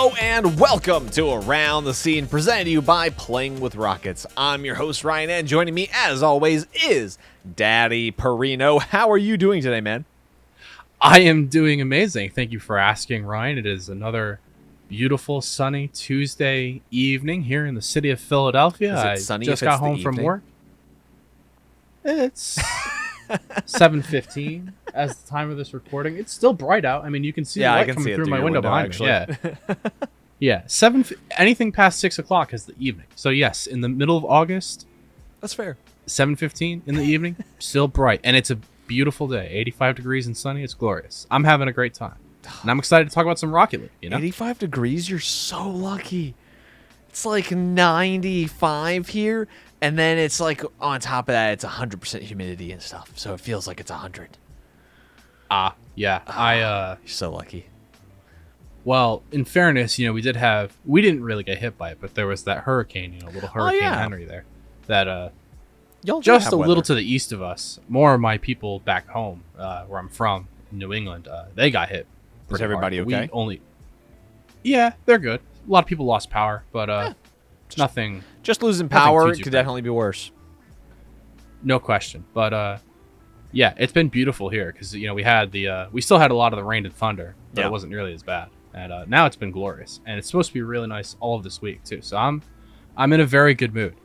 Hello and welcome to Around the Scene, presented to you by Playing with Rockets. I'm your host, Ryan, and joining me, as always, is Daddy Perino. How are you doing today, man? I am doing amazing. Thank you for asking, Ryan. It is another beautiful, sunny Tuesday evening here in the city of Philadelphia. Is it sunny I just if it's got home the from evening? work. It's 7:15 as the time of this recording. It's still bright out. I mean, you can see the I light can coming see it through through my your window behind actually. me. Yeah, anything past 6 o'clock is the evening. So yes, in the middle of August, That's fair. 7:15 in the evening, still bright, and it's a beautiful day. 85 degrees and sunny. It's glorious. I'm having a great time, and I'm excited to talk about some Rocket League. 85 degrees? You're so lucky. It's like 95 here, and then it's like on top of that, it's 100% humidity and stuff, so it feels like it's 100. Yeah. You're so lucky. Well, in fairness, we didn't really get hit by it, but there was that hurricane, little Hurricane yeah. Henry there, that Y'all do just have a little weather. to the east of us. More of my people back home, where I'm from, New England, they got hit. Is pretty everybody hard. okay? Yeah, they're good. A lot of people lost power, but nothing, Just losing Nothing power too could crazy. definitely be worse. no question. But yeah, it's been beautiful here because we still had a lot of the rain and thunder, but Yeah. it wasn't nearly as bad. And now it's been glorious, and it's supposed to be really nice all of this week too. So I'm in a very good mood.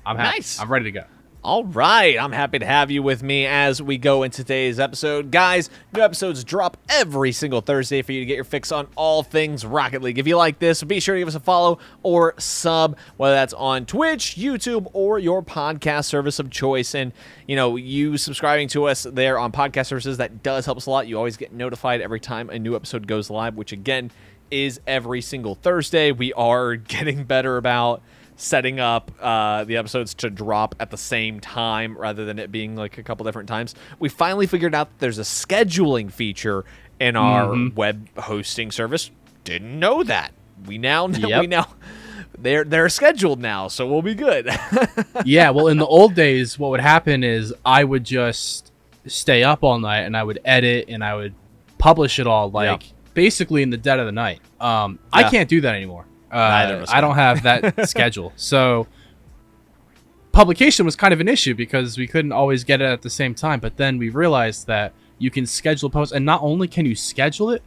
I'm happy. Nice. I'm ready to go. All right, I'm happy to have you with me as we go into today's episode. Guys, new episodes drop every single Thursday for you to get your fix on all things Rocket League. If you like this, be sure to give us a follow or sub, whether that's on Twitch, YouTube, or your podcast service of choice. And, you subscribing to us there on podcast services, that does help us a lot. You always get notified every time a new episode goes live, which, again, is every single Thursday. We are getting better about setting up the episodes to drop at the same time rather than it being like a couple different times. We finally figured out that there's a scheduling feature in our web hosting service. Didn't know that. We now know. Yep. We now they're scheduled now, so we'll be good. Yeah, well, in the old days, what would happen is I would just stay up all night and I would edit and I would publish it all basically in the dead of the night. I can't do that anymore. Neither of us I don't have that schedule. So publication was kind of an issue because we couldn't always get it at the same time. But then we realized that you can schedule posts, and not only can you schedule it,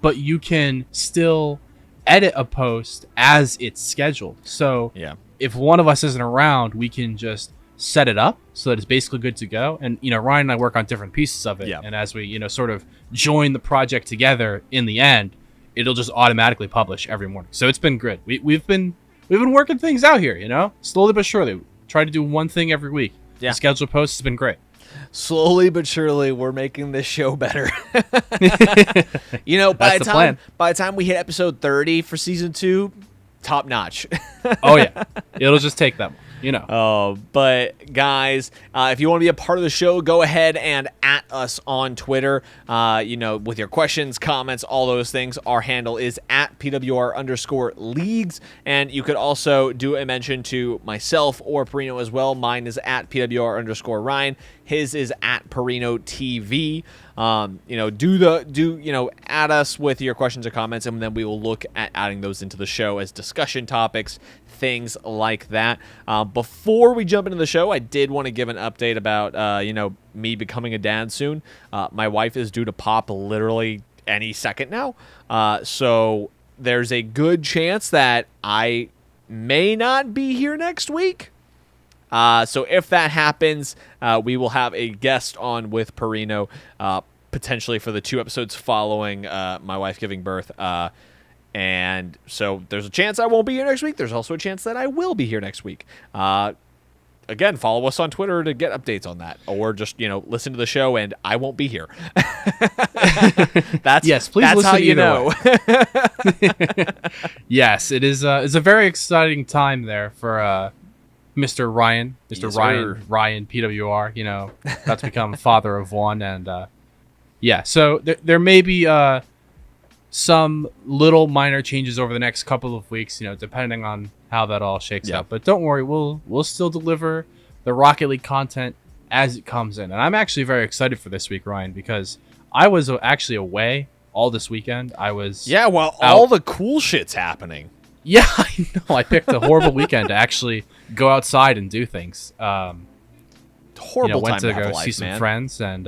but you can still edit a post as it's scheduled. So Yeah. if one of us isn't around, we can just set it up so that it's basically good to go. And Ryan and I work on different pieces of it. Yeah. And as we sort of join the project together in the end, it'll just automatically publish every morning. So it's been good. We've been working things out here, slowly but surely. Try to do one thing every week. Yeah. The scheduled posts has been great. Slowly but surely, we're making this show better. By That's the plan. by the time we hit episode 30 for season 2, top notch. Oh yeah, it'll just take them. But guys, if you want to be a part of the show, go ahead and at us on Twitter. With your questions, comments, all those things. Our handle is at PWR_leagues. And you could also do a mention to myself or Perino as well. Mine is at PWR_Ryan. His is at Perino TV. Add us with your questions or comments, and then we will look at adding those into the show as discussion topics, things like that. Before we jump into the show, I did want to give an update about, me becoming a dad soon. My wife is due to pop literally any second now. So there's a good chance that I may not be here next week. So if that happens, we will have a guest on with Perino, potentially for the 2 episodes following my wife giving birth. And so there's a chance I won't be here next week. There's also a chance that I will be here next week. Again, follow us on Twitter to get updates on that, or just listen to the show and I won't be here. Yes, please that's listen how you either know. Yes, it is. It's a very exciting time there for Mr. Ryan, Mr. Yes, Ryan, sir. Ryan PWR. About to become father of one, and so there may be some little minor changes over the next couple of weeks, depending on how that all shakes out. But don't worry, we'll still deliver the Rocket League content as it comes in. And I'm actually very excited for this week, Ryan, because I was actually away all this weekend. I was Yeah, well, out. all the cool shit's happening. Yeah, I know. I picked a horrible weekend to actually go outside and do things. Horrible went time to have go a life, see some man. friends, and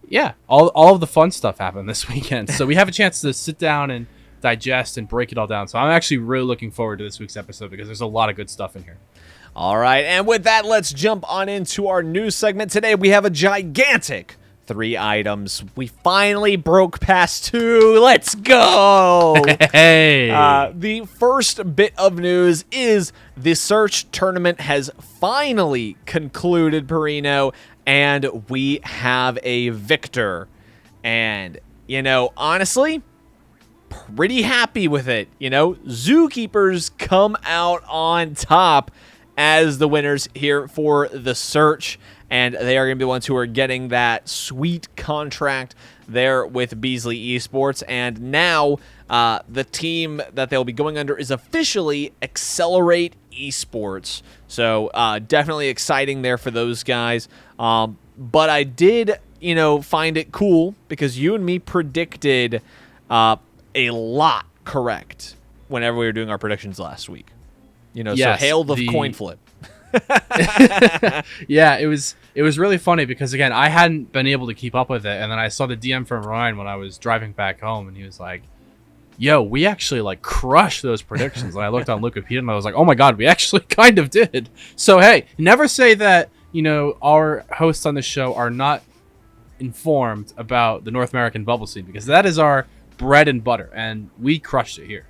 yeah, all of the fun stuff happened this weekend. So we have a chance to sit down and digest and break it all down. So I'm actually really looking forward to this week's episode because there's a lot of good stuff in here. All right, and with that, let's jump on into our news segment. Today, we have a gigantic 3 items. We finally broke past 2. Let's go! Hey! The first bit of news is the search tournament has finally concluded, Perino, and we have a victor. And, honestly, pretty happy with it. Zookeepers come out on top as the winners here for the search, and they are going to be the ones who are getting that sweet contract there with Beasley Esports. And now the team that they'll be going under is officially Accelerate Esports. So definitely exciting there for those guys. But I did, find it cool because you and me predicted a lot correct whenever we were doing our predictions last week. Yes, so hail the coin flip. Yeah, it was really funny because, again, I hadn't been able to keep up with it, and then I saw the DM from Ryan when I was driving back home, and he was like, yo, we actually crushed those predictions. And I looked on Wikipedia and I was like, oh my god, we actually kind of did. So hey, never say that our hosts on the show are not informed about the North American bubble scene, because that is our bread and butter, and we crushed it here.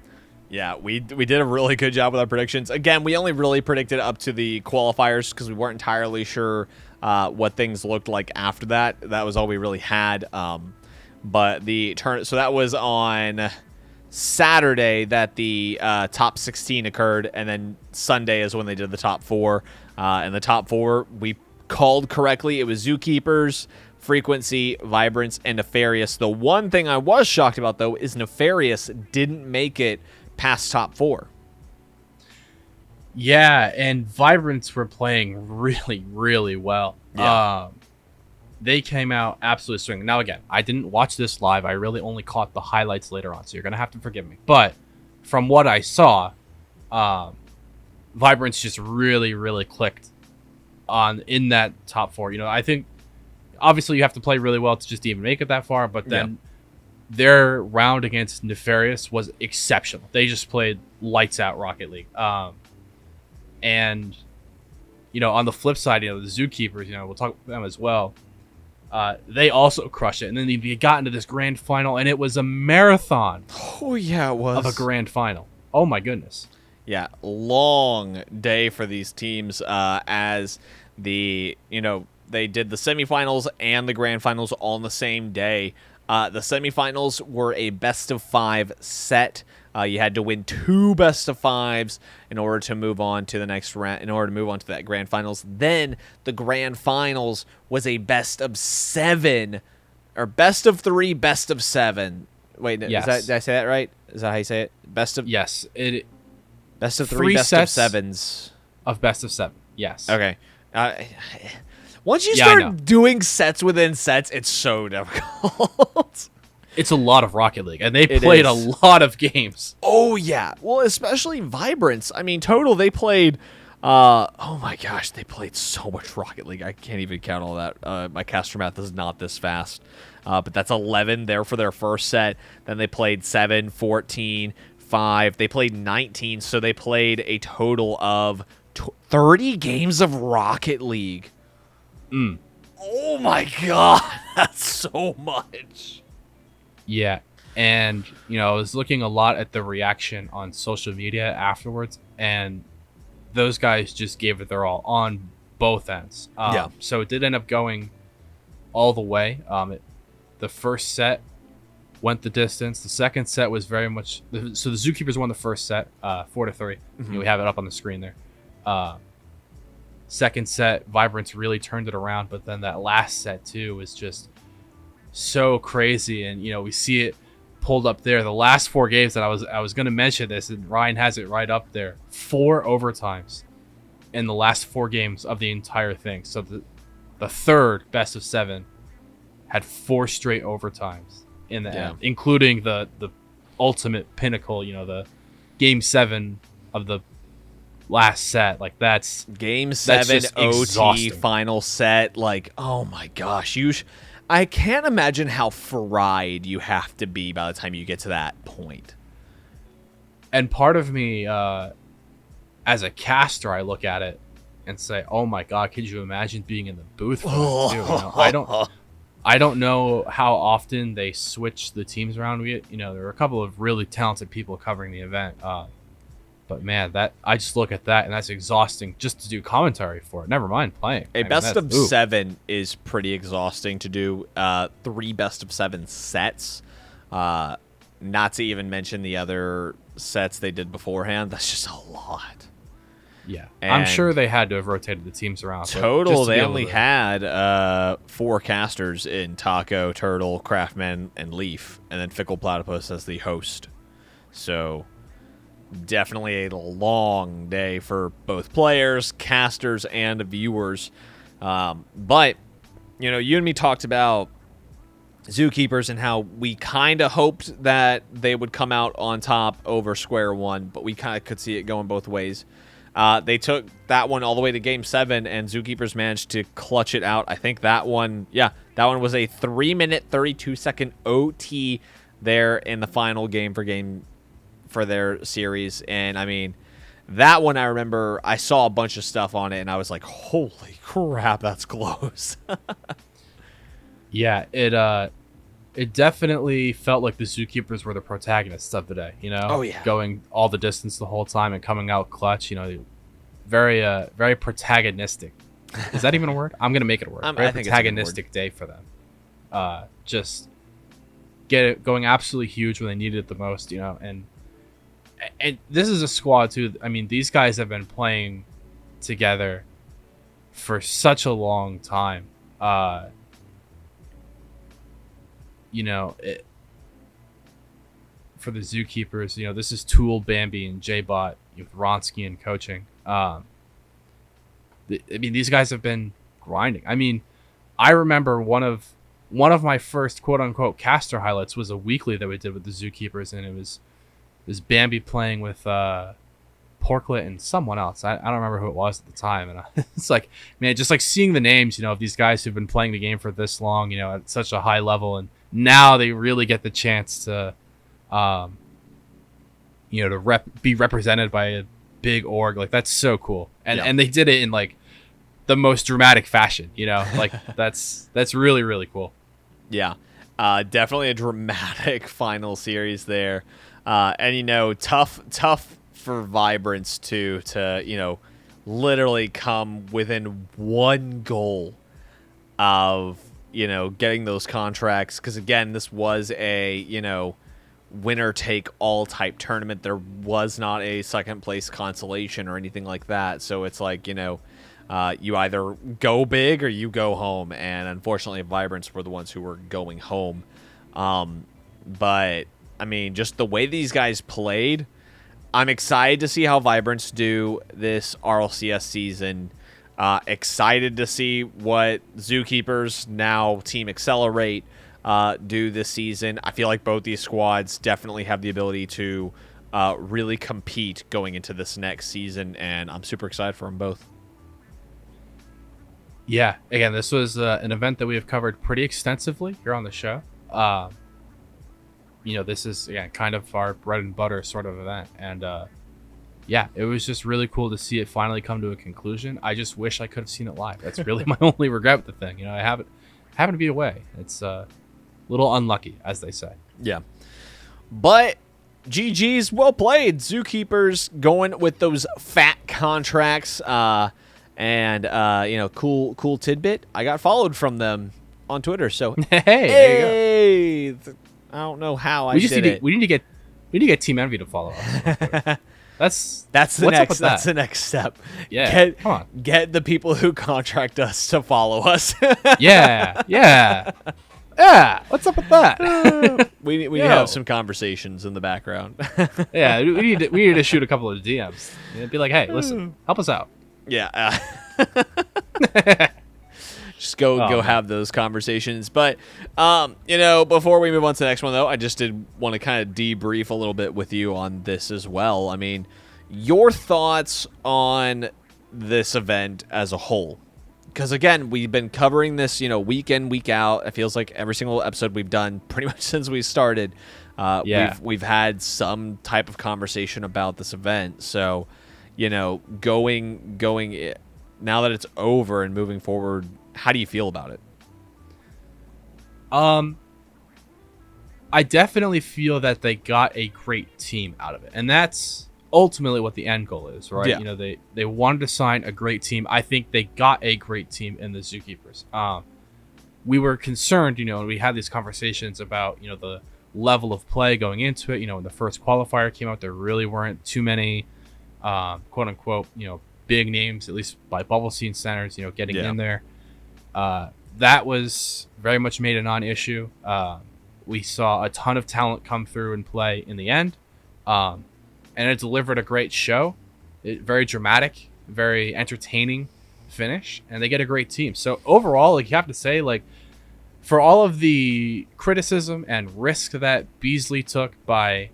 Yeah, we did a really good job with our predictions. Again, we only really predicted up to the qualifiers because we weren't entirely sure what things looked like after that. That was all we really had. But the turn, so that was on Saturday that the top 16 occurred, and then Sunday is when they did the top 4. And the top 4 we called correctly. It was Zookeepers, Frequency, Vibrance, and Nefarious. The one thing I was shocked about, though, is Nefarious didn't make it past top 4. Yeah, and Vibrance were playing really, really well. Yeah. They came out absolutely swinging. Now, again, I didn't watch this live. I really only caught the highlights later on, so you're going to have to forgive me. But from what I saw, Vibrance just really, really clicked in that top 4. I think, obviously, you have to play really well to just even make it that far, but then their round against Nefarious was exceptional. They just played lights out Rocket League. And, on the flip side, the Zookeepers, we'll talk about them as well. They also crushed it. And then they got into this grand final, and it was a marathon. Oh, yeah, it was. Of a grand final. Oh, my goodness. Yeah, long day for these teams as they did the semifinals and the grand finals all on the same day. The semifinals were a best-of-5 set. You had to win 2 best-of-5s in order to move on to the next round, in order to move on to that grand finals. Then the grand finals was a best-of-7, or best-of-3, best-of-7. Wait, yes. Did I say that right? Is that how you say it? Yes. Best-of-3, best-of-7s. Of best-of-7, yes. Okay. Once you start doing sets within sets, it's so difficult. It's a lot of Rocket League, and they played a lot of games. Oh, yeah. Well, especially Vibrance. I mean, total, they played... oh, my gosh, they played so much Rocket League. I can't even count all that. My caster math is not this fast. But that's 11 there for their first set. Then they played 7, 14, 5. They played 19, so they played a total of 30 games of Rocket League. Oh my god, that's so much. Yeah, and I was looking a lot at the reaction on social media afterwards, and those guys just gave it their all on both ends. So it did end up going all the way. The first set went the distance. The second set was very much so the Zookeepers won the first set 4-3. We have it up on the screen there. Second set, Vibrance really turned it around, but then that last set too was just so crazy, and we see it pulled up there. The last 4 games that I was going to mention this, and Ryan has it right up there. 4 overtimes in the last 4 games of the entire thing. So the third best of 7 had 4 straight overtimes in the Yeah. end, including the ultimate pinnacle. The Game 7 of the last set. Like that's Game 7 just OT exhausting. final set. Like, oh my gosh, I can't imagine how fried you have to be by the time you get to that point. And part of me, as a caster, I look at it and say, "Oh my god, could you imagine being in the booth for that too?" I don't know how often they switch the teams around. There were a couple of really talented people covering the event, but man, that I just look at that and that's exhausting just to do commentary for it. Never mind playing. A best of 7 is pretty exhausting to do. 3 best of 7 sets, not to even mention the other sets they did beforehand. That's just a lot. Yeah, And I'm sure they had to have rotated the teams around. Total, they only had 4 casters in Taco, Turtle, Craftman, and Leaf, and then Fickle Platypus as the host. So definitely a long day for both players, casters, and viewers. But, you and me talked about Zookeepers and how we kind of hoped that they would come out on top over Square One, but we kind of could see it going both ways. They took that one all the way to Game 7, and Zookeepers managed to clutch it out. I think that one was a 3-minute, 32-second OT there in the final game for their series. And, I mean, that one I remember I saw a bunch of stuff on it, and I was like, holy crap, that's close. Yeah, it definitely felt like the Zookeepers were the protagonists of the day, Oh, yeah. Going all the distance the whole time and coming out clutch, very very protagonistic. Is that even a word? I'm going to make it a word. Very I think protagonistic day for them. Just going absolutely huge when they needed it the most, and this is a squad too. I mean, these guys have been playing together for such a long time. For the Zookeepers, this is Tool, Bambi, and J-Bot with Ronsky and coaching. These guys have been grinding. I mean, I remember one of my first quote-unquote caster highlights was a weekly that we did with the Zookeepers, and it was Bambi playing with Porklet and someone else. I don't remember who it was at the time. And it's like, man, just like seeing the names, of these guys who've been playing the game for this long, at such a high level, and now they really get the chance to, be represented by a big org. Like, that's so cool. And they did it in like the most dramatic fashion, like that's really, really cool. Yeah. Definitely a dramatic final series there. And, tough for Vibrance to, literally come within one goal of, getting those contracts. Because, again, this was a, winner-take-all type tournament. There was not a second-place consolation or anything like that. So it's like, you either go big or you go home. And, unfortunately, Vibrance were the ones who were going home. But, I mean, just the way these guys played, I'm excited to see how Vibrance do this RLCS season. Excited to see what Zookeepers, now Team Accelerate, do this season. I feel like both these squads definitely have the ability to really compete going into this next season, and I'm super excited for them both. Yeah, again, this was an event that we have covered pretty extensively here on the show. This is, kind of our bread and butter sort of event. And, it was just really cool to see it finally come to a conclusion. I just wish I could have seen it live. That's really my only regret with the thing. I haven't to be away. It's a little unlucky, as they say. Yeah. But GG's, well played. Zookeepers going with those fat contracts. Cool tidbit. I got followed from them on Twitter. So, hey, there you go. I don't know how I did it. We need to get Team Envy to follow us. That's the next step. Yeah, come on. Get the people who contract us to follow us. Yeah. What's up with that? we need to have some conversations in the background. Yeah, we need to shoot a couple of DMs. Be like, hey, listen, help us out. Yeah. Just go man. have those conversations. But before we move on to the next one, though, I just did want to kind of debrief a little bit with you on this as well. I mean, your thoughts on this event as a whole. Because, again, we've been covering this, week in, week out. It feels like every single episode we've done pretty much since we started. We've had some type of conversation about this event. So, going now that it's over and moving forward, how do you feel about it? I definitely feel that they got a great team out of it. And that's ultimately what the end goal is, right? Yeah. They wanted to sign a great team. I think they got a great team in the Zookeepers. We were concerned, and we had these conversations about, the level of play going into it. When the first qualifier came out, there really weren't too many, quote unquote, big names, at least by bubble scene centers, getting in there. That was very much made a non-issue. We saw a ton of talent come through and play in the end. And it delivered a great show. Very dramatic, very entertaining finish, and they get a great team. So overall, you have to say, for all of the criticism and risk that Beasley took by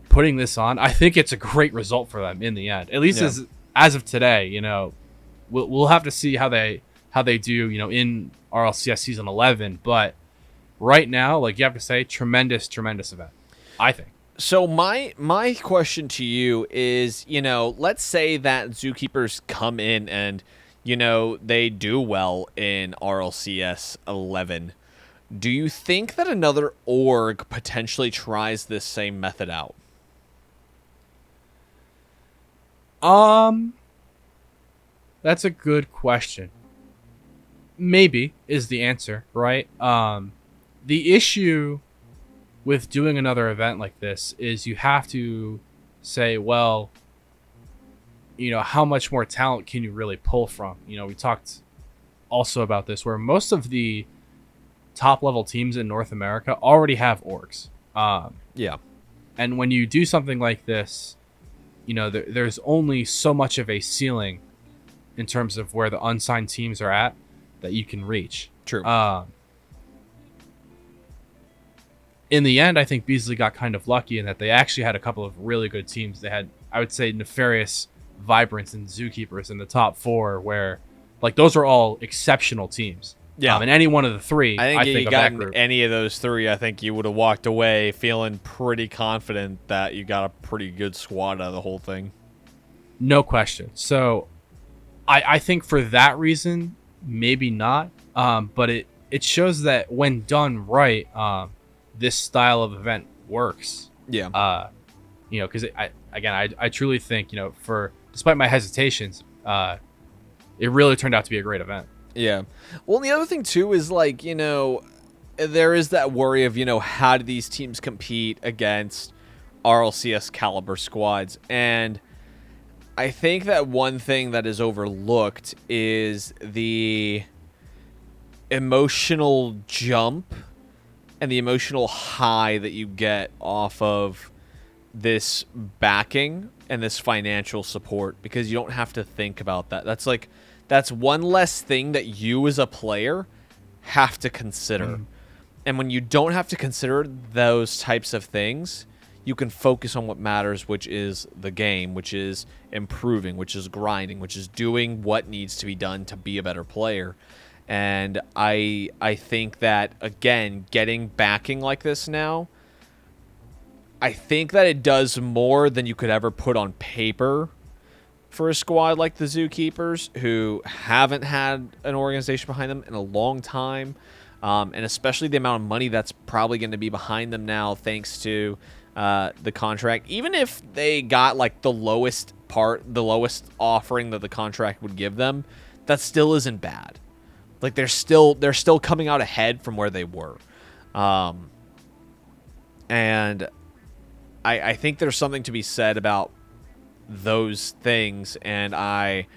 putting this on, I think it's a great result for them in the end. At least as of today, we'll have to see how they do, in RLCS season 11. But right now, you have to say, tremendous event, I think. So my question to you is, let's say that Zookeepers come in and, they do well in RLCS 11. Do you think that another org potentially tries this same method out? That's a good question. Maybe is the answer, right? The issue with doing another event like this is you have to say, well, how much more talent can you really pull from? We talked also about this, where most of the top level teams in North America already have orgs. And when you do something like this, there's only so much of a ceiling in terms of where the unsigned teams are at that you can reach. True. In the end, I think Beasley got kind of lucky in that they actually had a couple of really good teams. They had, I would say, Nefarious, Vibrance, and Zookeepers in the top four, where those are all exceptional teams. Yeah. And any one of the three, I think you of got that group. any of those three, I think you would have walked away feeling pretty confident that you got a pretty good squad out of the whole thing. No question. So I think for that reason, maybe not. But it shows that when done right, this style of event works. Yeah. Because I truly think, despite my hesitations, it really turned out to be a great event. Yeah. Well, the other thing too is there is that worry of, how do these teams compete against RLCS caliber squads? And I think that one thing that is overlooked is the emotional jump and the emotional high that you get off of this backing and this financial support, because you don't have to think about that. That's one less thing that you as a player have to consider. And when you don't have to consider those types of things, you can focus on what matters, which is the game, which is improving, which is grinding, which is doing what needs to be done to be a better player. And I think that, again, getting backing like this now, I think that it does more than you could ever put on paper for a squad like the Zookeepers, who haven't had an organization behind them in a long time, and especially the amount of money that's probably going to be behind them now thanks to the contract. Even if they got the lowest offering that the contract would give them, that still isn't bad. They're still coming out ahead from where they were. And I think there's something to be said about those things, and I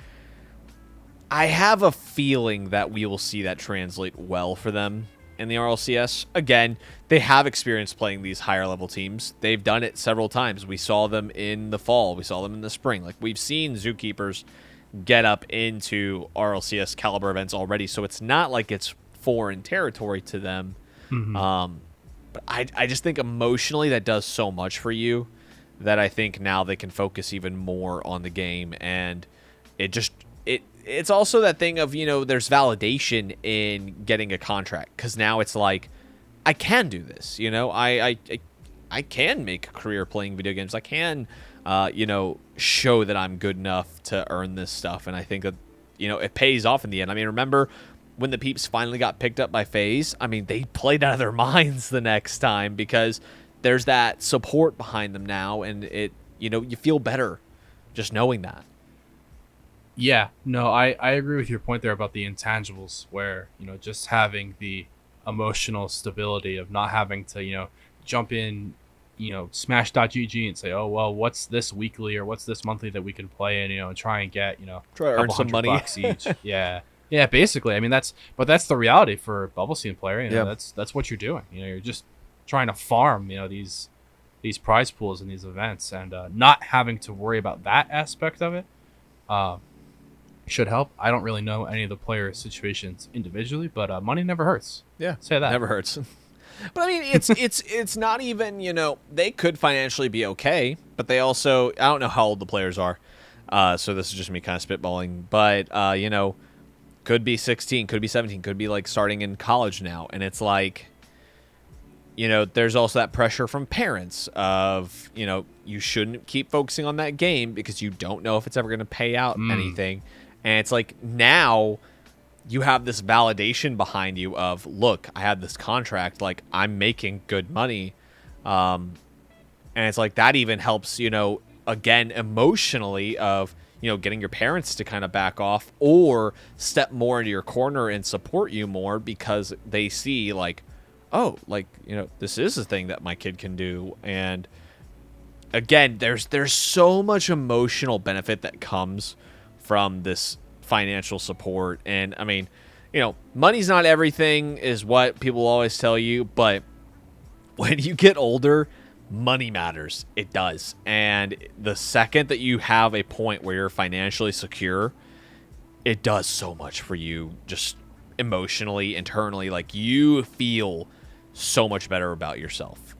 have a feeling that we will see that translate well for them in the RLCS. Again, they have experience playing these higher level teams. They've done it several times. We saw them in the fall. We saw them in the spring. We've seen Zookeepers get up into RLCS caliber events already, so it's not like it's foreign territory to them. But I just think emotionally that does so much for you that I think now they can focus even more on the game. And it's also that thing of, there's validation in getting a contract, because now it's like, I can do this. I can make a career playing video games. I can, show that I'm good enough to earn this stuff. And I think that, it pays off in the end. I mean, remember when the Peeps finally got picked up by FaZe? I mean, they played out of their minds the next time because there's that support behind them now. And you feel better just knowing that. Yeah, no, I agree with your point there about the intangibles, where, just having the emotional stability of not having to, jump in, smash.gg and say, oh, well, what's this weekly or what's this monthly that we can play in, and try and get, try to earn some money bucks each. Yeah, basically. I mean, that's the reality for a bubble scene player. That's what you're doing. You're just trying to farm, these prize pools and these events, and not having to worry about that aspect of it. Should help. I don't really know any of the player situations individually, but money never hurts. Yeah, say that never hurts. But I mean, it's not even, they could financially be okay, but they also, I don't know how old the players are, so this is just me kind of spitballing, but could be 16, could be 17, could be like starting in college now, and it's like, there's also that pressure from parents of, you shouldn't keep focusing on that game because you don't know if it's ever going to pay out anything. And it's like, now you have this validation behind you of, look, I had this contract, like, I'm making good money. And it's like, that even helps, again, emotionally of, getting your parents to kind of back off or step more into your corner and support you more because they see, like, oh, like, this is a thing that my kid can do. And again, there's so much emotional benefit that comes from this financial support. And I mean, money's not everything is what people always tell you, but when you get older, money matters. It does. And the second that you have a point where you're financially secure, it does so much for you, just emotionally, internally. Like, you feel so much better about yourself.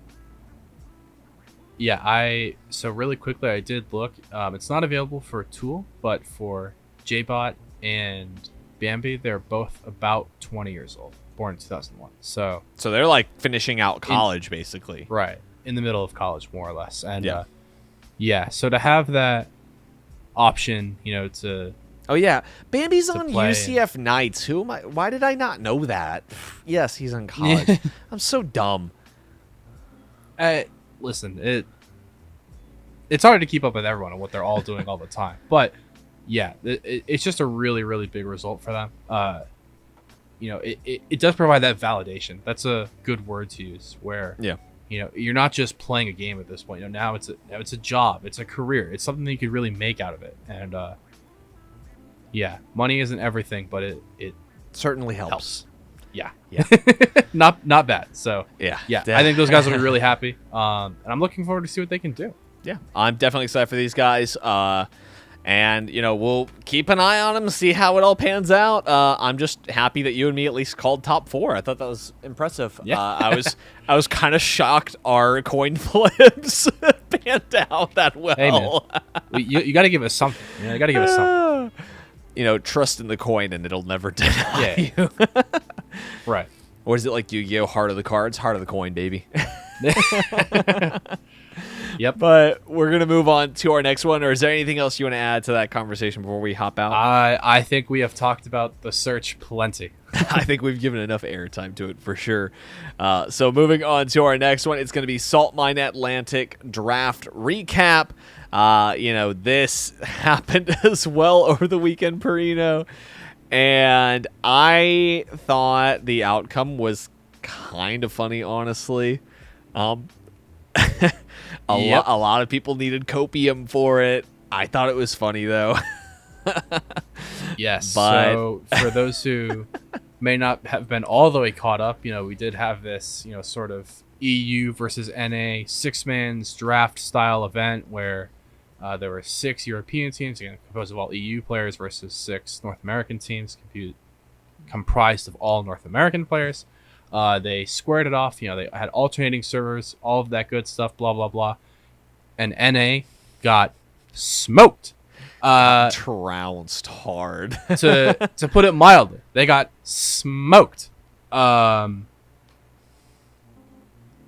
Yeah, so really quickly, I did look. It's not available for Tool, but for JBot and Bambi, they're both about 20 years old, born in 2001. So they're like finishing out college, basically. Right, in the middle of college, more or less. And so to have that option, to oh yeah, Bambi's on UCF Knights. Who am I? Why did I not know that? Yes, he's in college. I'm so dumb. Listen, it's hard to keep up with everyone and what they're all doing all the time. But yeah, it's just a really, really big result for them. It does provide that validation. That's a good word to use. Where you're not just playing a game at this point. Now it's a job. It's a career. It's something that you could really make out of it. And money isn't everything, but it certainly helps. Yeah. not bad. So yeah, I think those guys will be really happy. And I'm looking forward to see what they can do. Yeah, I'm definitely excited for these guys. And we'll keep an eye on them, see how it all pans out. I'm just happy that you and me at least called top 4. I thought that was impressive. Yeah. I was kind of shocked our coin flips panned out that well. Hey, man. You got to give us something. You got to give us something. Trust in the coin and it'll never deny you. Right. Or is it like Yu-Gi-Oh! Heart of the cards, heart of the coin, baby? Yep. But we're going to move on to our next one. Or is there anything else you want to add to that conversation before we hop out? I think we have talked about the search plenty. I think we've given enough airtime to it for sure. So moving on to our next one, it's going to be Salt Mine Atlantic Draft Recap. This happened as well over the weekend, Perino. And I thought the outcome was kind of funny, honestly. A lot of people needed copium for it. I thought it was funny, though. Yes. But so for those who may not have been all the way caught up, we did have this, sort of EU versus NA 6-man's draft style event where, There were 6 European teams, again, composed of all EU players, versus 6 North American teams, comprised of all North American players. They squared it off. They had alternating servers, all of that good stuff, blah, blah, blah. And NA got smoked. Trounced hard. to put it mildly, they got smoked.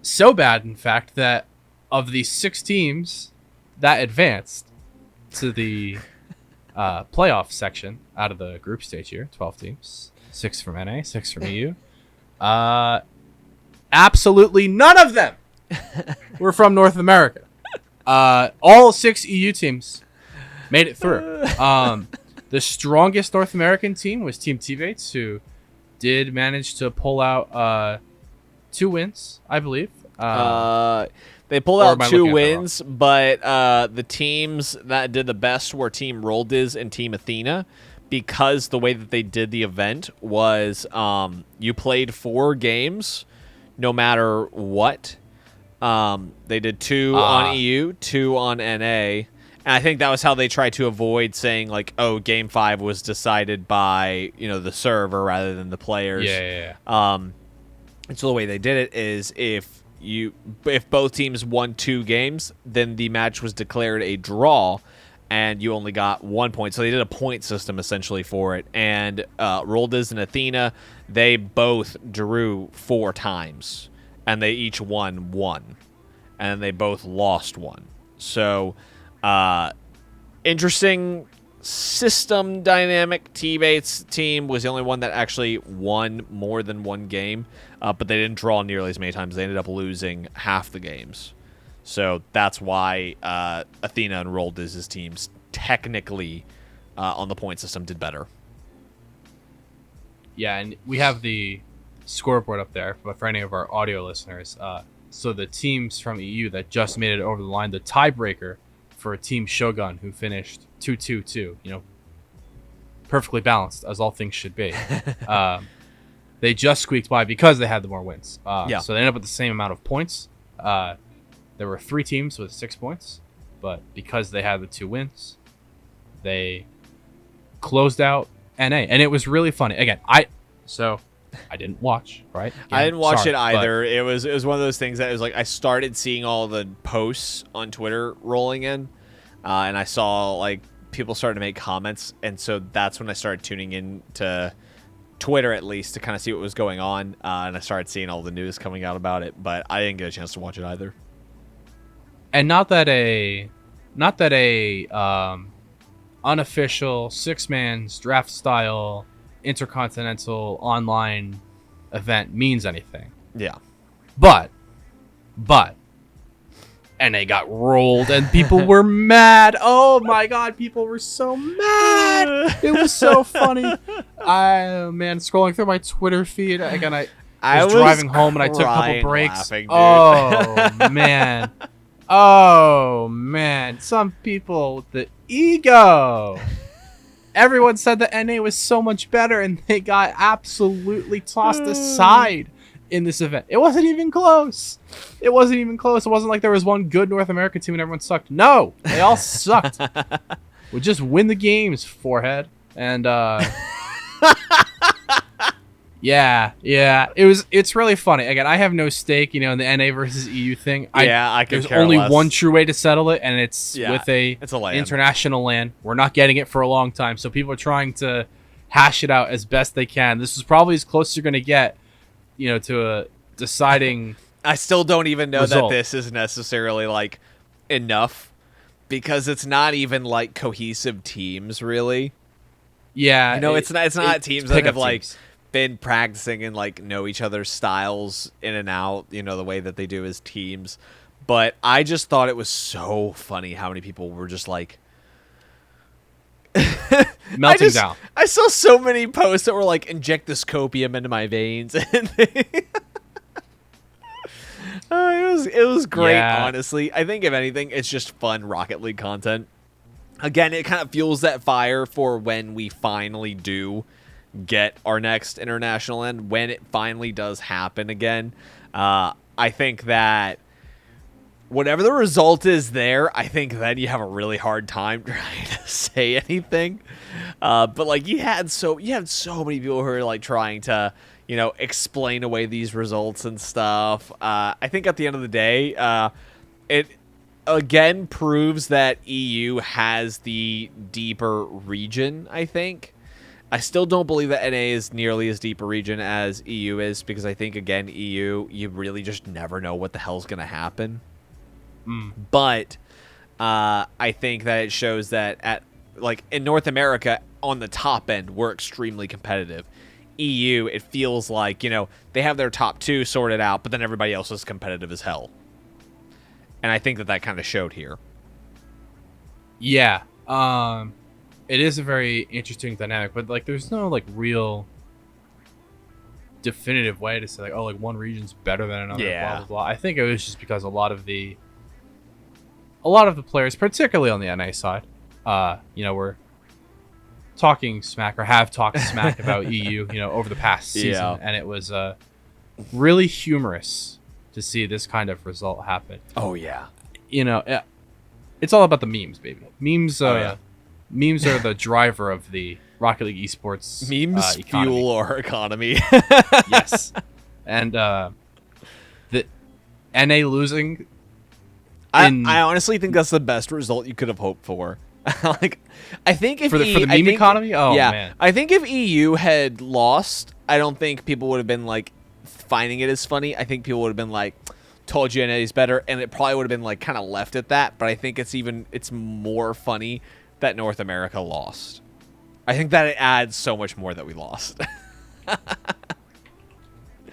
So bad, in fact, that of the 6 teams that advanced to the playoff section out of the group stage here, 12 teams, 6 from NA, 6 from EU. Absolutely none of them were from North America. All 6 EU teams made it through. The strongest North American team was Team T-Bates, who did manage to pull out 2 wins, I believe. They pulled out 2 wins, but the teams that did the best were Team Roldiz and Team Athena, because the way that they did the event was you played 4 games no matter what. They did 2 on EU, 2 on NA. And I think that was how they tried to avoid saying, like, oh, Game 5 was decided by, the server rather than the players. Yeah. And so the way they did it is if both teams won 2 games, then the match was declared a draw, and you only got 1 point. So they did a point system, essentially, for it. And Roldiz and Athena, they both drew 4 times, and they each won 1. And they both lost 1. So... interesting system dynamic. T-Bates team was the only one that actually won more than 1 game, but they didn't draw nearly as many times. They ended up losing half the games. So that's why Athena and Roldiz's teams technically on the point system did better. Yeah, and we have the scoreboard up there, but for any of our audio listeners, so the teams from EU that just made it over the line, the tiebreaker for Team Shogun, who finished 2-2-2, perfectly balanced, as all things should be. They just squeaked by because they had the more wins. So they ended up with the same amount of points. There were 3 teams with 6 points, but because they had the 2 wins, they closed out NA. And it was really funny. Again, I didn't watch, right? Again, I didn't watch it either. It was one of those things that was like I started seeing all the posts on Twitter rolling in, and I saw like people started to make comments, and so that's when I started tuning in to Twitter, at least, to kind of see what was going on, and I started seeing all the news coming out about it, but I didn't get a chance to watch it either. And not that a unofficial 6-man's draft style intercontinental online event means anything. Yeah. But NA got rolled and people were mad. Oh my god, people were so mad. It was so funny. Scrolling through my Twitter feed again, I was driving home and I took a couple breaks. Laughing, Oh man, some people with the ego. Everyone said that NA was so much better, and they got absolutely tossed aside in this event. It wasn't even close. It wasn't like there was one good North American team and everyone sucked. No, they all sucked. We just win the games, forehead. And yeah, it's really funny. Again, I have no stake, in the NA versus EU thing. I could There's care only less. one true way to settle it, and it's with it's a LAN. international LAN. We're not getting it for a long time, so people are trying to hash it out as best they can. This is probably as close as you're going to get, to a deciding. I still don't even know result. that this is necessarily like enough, because it's not even like cohesive teams, really. Yeah, it's not teams that have like teams. Been practicing and like know each other's styles in and out, the way that they do as teams. But I just thought it was so funny how many people were just like melting down. I saw so many posts that were like, inject this copium into my veins. And it was great, honestly. I think if anything, it's just fun Rocket League content. Again, it kind of fuels that fire for when we finally do get our next international end, when it finally does happen again. I think that whatever the result is there, I think then you have a really hard time trying to say anything. But like you had so many people who are like trying to, explain away these results and stuff. I think at the end of the day, it again proves that EU has the deeper region, I think. I still don't believe that NA is nearly as deep a region as EU is, because I think, again, EU, you really just never know what the hell's going to happen. But I think that it shows that in North America, on the top end, we're extremely competitive. EU, it feels like, they have their top two sorted out, but then everybody else is competitive as hell. And I think that kind of showed here. Yeah. It is a very interesting dynamic, but like there's no like real definitive way to say like, oh, like one region's better than another, blah blah blah. I think it was just because a lot of the players, particularly on the NA side, were talking smack or have talked smack about EU, over the past season, and it was really humorous to see this kind of result happen. Oh yeah. It's all about the memes, baby. Memes are the driver of the Rocket League esports. Memes economy. fuel our economy. Yes. And the NA losing. I honestly think that's the best result you could have hoped for. I think if for the meme economy, man. I think if EU had lost, I don't think people would have been like finding it as funny. I think people would have been like, told you NA's better, and it probably would have been like kind of left at that. But I think it's more funny that North America lost. I think that it adds so much more that we lost.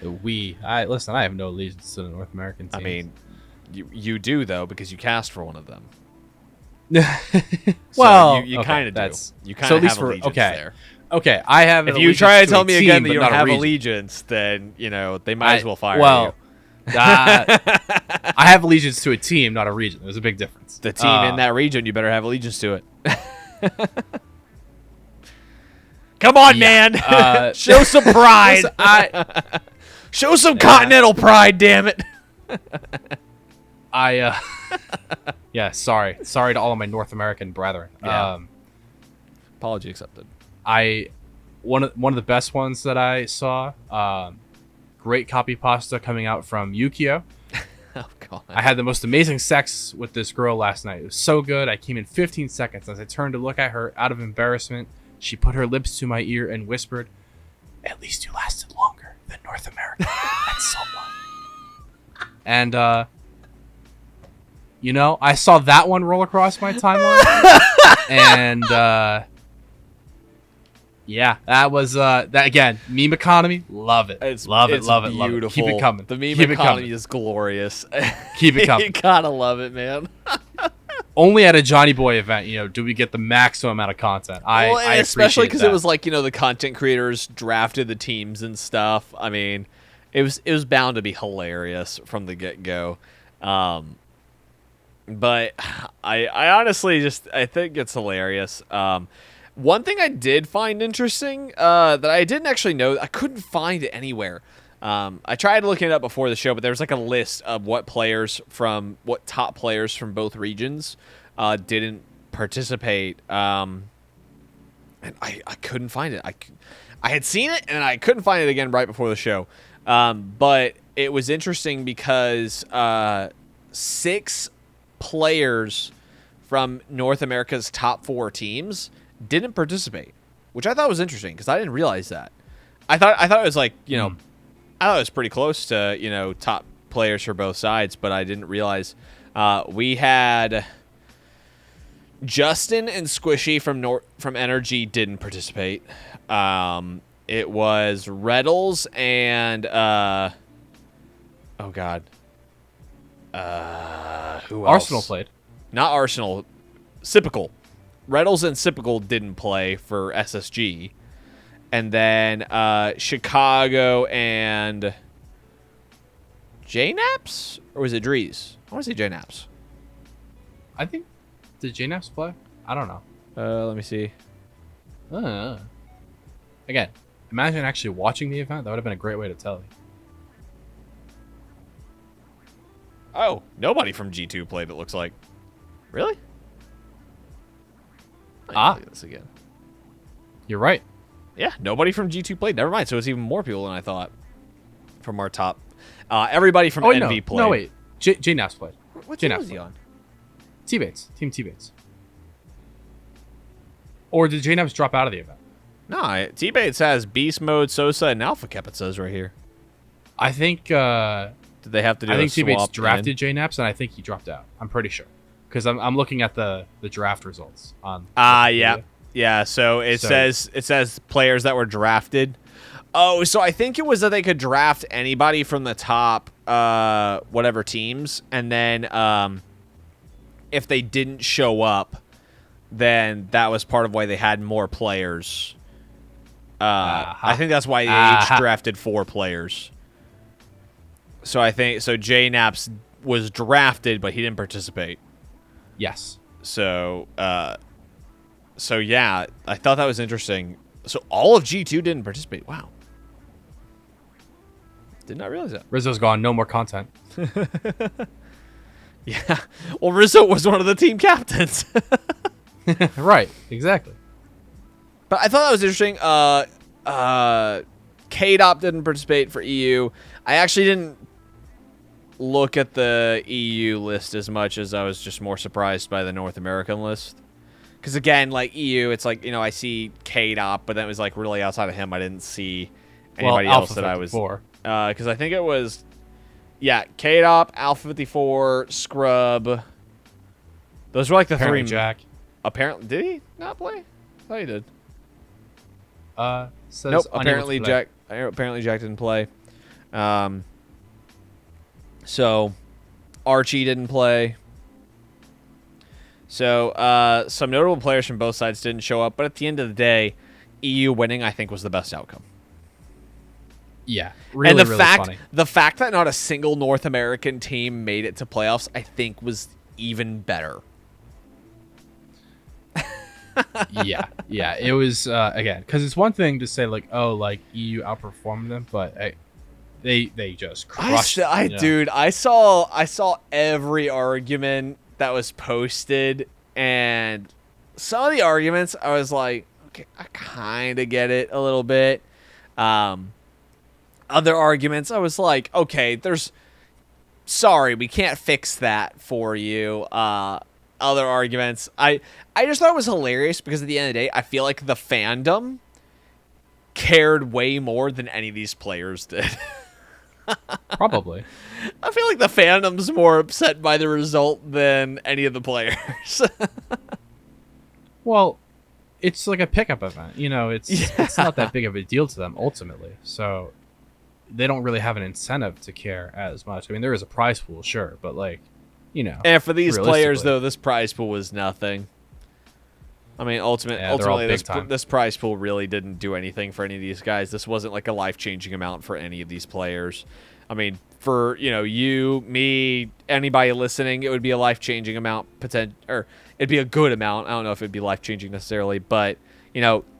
Listen, I have no allegiance to the North American team. I mean, you do though, because you cast for one of them. Well, you kind of do. You kind so of at least have allegiance there. Okay, I have. If you try to tell me again that you don't have allegiance, then they might as well fire you. I have allegiance to a team, not a region. There's a big difference. The team in that region, you better have allegiance to it. Come on, man! Show some pride. Show some continental pride, damn it! Yeah, sorry to all of my North American brethren. Yeah. Apology accepted. One of the best ones that I saw. Great copy pasta coming out from Yukio. Oh god! I had the most amazing sex with this girl last night. It was so good. I came in 15 seconds. As I turned to look at her, out of embarrassment, she put her lips to my ear and whispered, "At least you lasted longer than North America." That's someone. And I saw that one roll across my timeline, and yeah, that was that again. Meme economy, love it. Love it. Beautiful. Keep it coming. The meme economy is glorious. Keep it coming. You gotta love it, man. Only at a Johnny Boy event, do we get the maximum amount of content. I especially because it was like the content creators drafted the teams and stuff. I mean, it was bound to be hilarious from the get go. But I honestly I think it's hilarious. One thing I did find interesting that I didn't actually know, I couldn't find it anywhere. I tried looking it up before the show, but there was like a list of what top players from both regions didn't participate. And I couldn't find it. I had seen it, and I couldn't find it again right before the show. But it was interesting because 6 players from North America's top 4 teams didn't participate, which I thought was interesting because I didn't realize that. I thought it was like, I thought it was pretty close to, top players for both sides, but I didn't realize we had Justin and Squishy from Energy didn't participate. It was Reddles and oh god. Who else? Arsenal played. Not Arsenal. Sipical. Reddles and Sipical didn't play for SSG. And then Chicago and J-Naps? Or was it Drees? I want to say J-Naps. I think... Did J-Naps play? I don't know. Let me see. Again, imagine actually watching the event. That would have been a great way to tell you. Oh, nobody from G2 played, it looks like. Really? Look at this again. You're right. Yeah, nobody from G2 played. Never mind. So it's even more people than I thought from our top. Everybody from NV played. No, wait. J-Naps played. What team was he on? T-Bates. Team T-Bates. Or did J-Naps drop out of the event? No, T-Bates has Beast Mode, Sosa, and Alpha Cap, it says right here. I think... Did they have to do I a think T-Bates swap drafted in? J-Naps, and I think he dropped out. I'm pretty sure. Because I'm looking at the draft results on... Yeah. Yeah, so it says players that were drafted. Oh, so I think it was that they could draft anybody from the top whatever teams, and then if they didn't show up, then that was part of why they had more players. I think that's why they each drafted 4 players. So I think J-Naps was drafted, but he didn't participate. Yes. So yeah, I thought that was interesting. So all of G2 didn't participate. Wow. Did not realize that. Rizzo's gone. No more content. Yeah. Well, Rizzo was one of the team captains. Right. Exactly. But I thought that was interesting. K-Dop didn't participate for EU. I actually didn't look at the EU list as much as I was just more surprised by the North American list. Because again, like EU, it's like, I see K-Dop, but then it was like really outside of him. I didn't see anybody else that I was. Because I think it was, K-Dop, Alpha 54, Scrub. Those were like the Apparently 3. Jack. Apparently, did he not play? I thought he did. Says Nope. Apparently Jack didn't play. So Archie didn't play. So some notable players from both sides didn't show up, but at the end of the day, EU winning I think was the best outcome. Yeah, really, and the fact that not a single North American team made it to playoffs, I think was even better. yeah, it was again, because it's one thing to say like, oh, like EU outperformed them, but they just crushed. Dude, I saw every argument that was posted, and some of the arguments I was like, okay, I kind of get it a little bit. Other arguments I was like, okay, sorry, we can't fix that for you. Other arguments, I just thought it was hilarious because at the end of the day, I feel like the fandom cared way more than any of these players did. Probably. I feel like the fandom's more upset by the result than any of the players. Well, it's like a pickup event. It's not that big of a deal to them ultimately. So they don't really have an incentive to care as much. I mean, there is a prize pool, sure, but and for these players, though, this prize pool was nothing. I mean, ultimately, this prize pool really didn't do anything for any of these guys. This wasn't like a life-changing amount for any of these players. I mean, for you, me, anybody listening, it would be a life-changing amount, or it'd be a good amount. I don't know if it'd be life-changing necessarily, but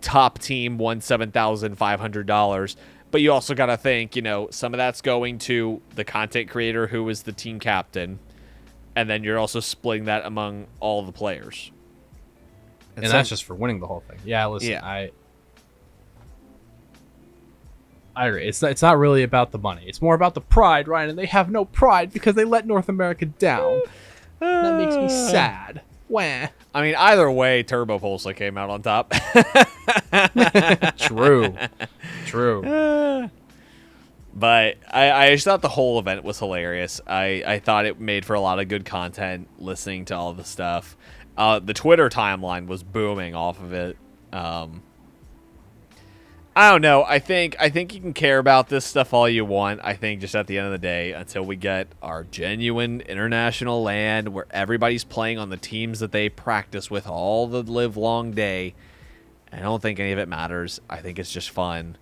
top team won $7,500. But you also got to think, some of that's going to the content creator who was the team captain, and then you're also splitting that among all the players. And that's just for winning the whole thing. Yeah, listen, yeah. I agree. It's not really about the money. It's more about the pride, Ryan, and they have no pride because they let North America down. That makes me sad. Wah. I mean, either way, Turbo Pulsa came out on top. True. But I just thought the whole event was hilarious. I thought it made for a lot of good content listening to all the stuff. The Twitter timeline was booming off of it. I don't know. I think you can care about this stuff all you want. I think just at the end of the day, until we get our genuine international land where everybody's playing on the teams that they practice with all the live long day, I don't think any of it matters. I think it's just fun.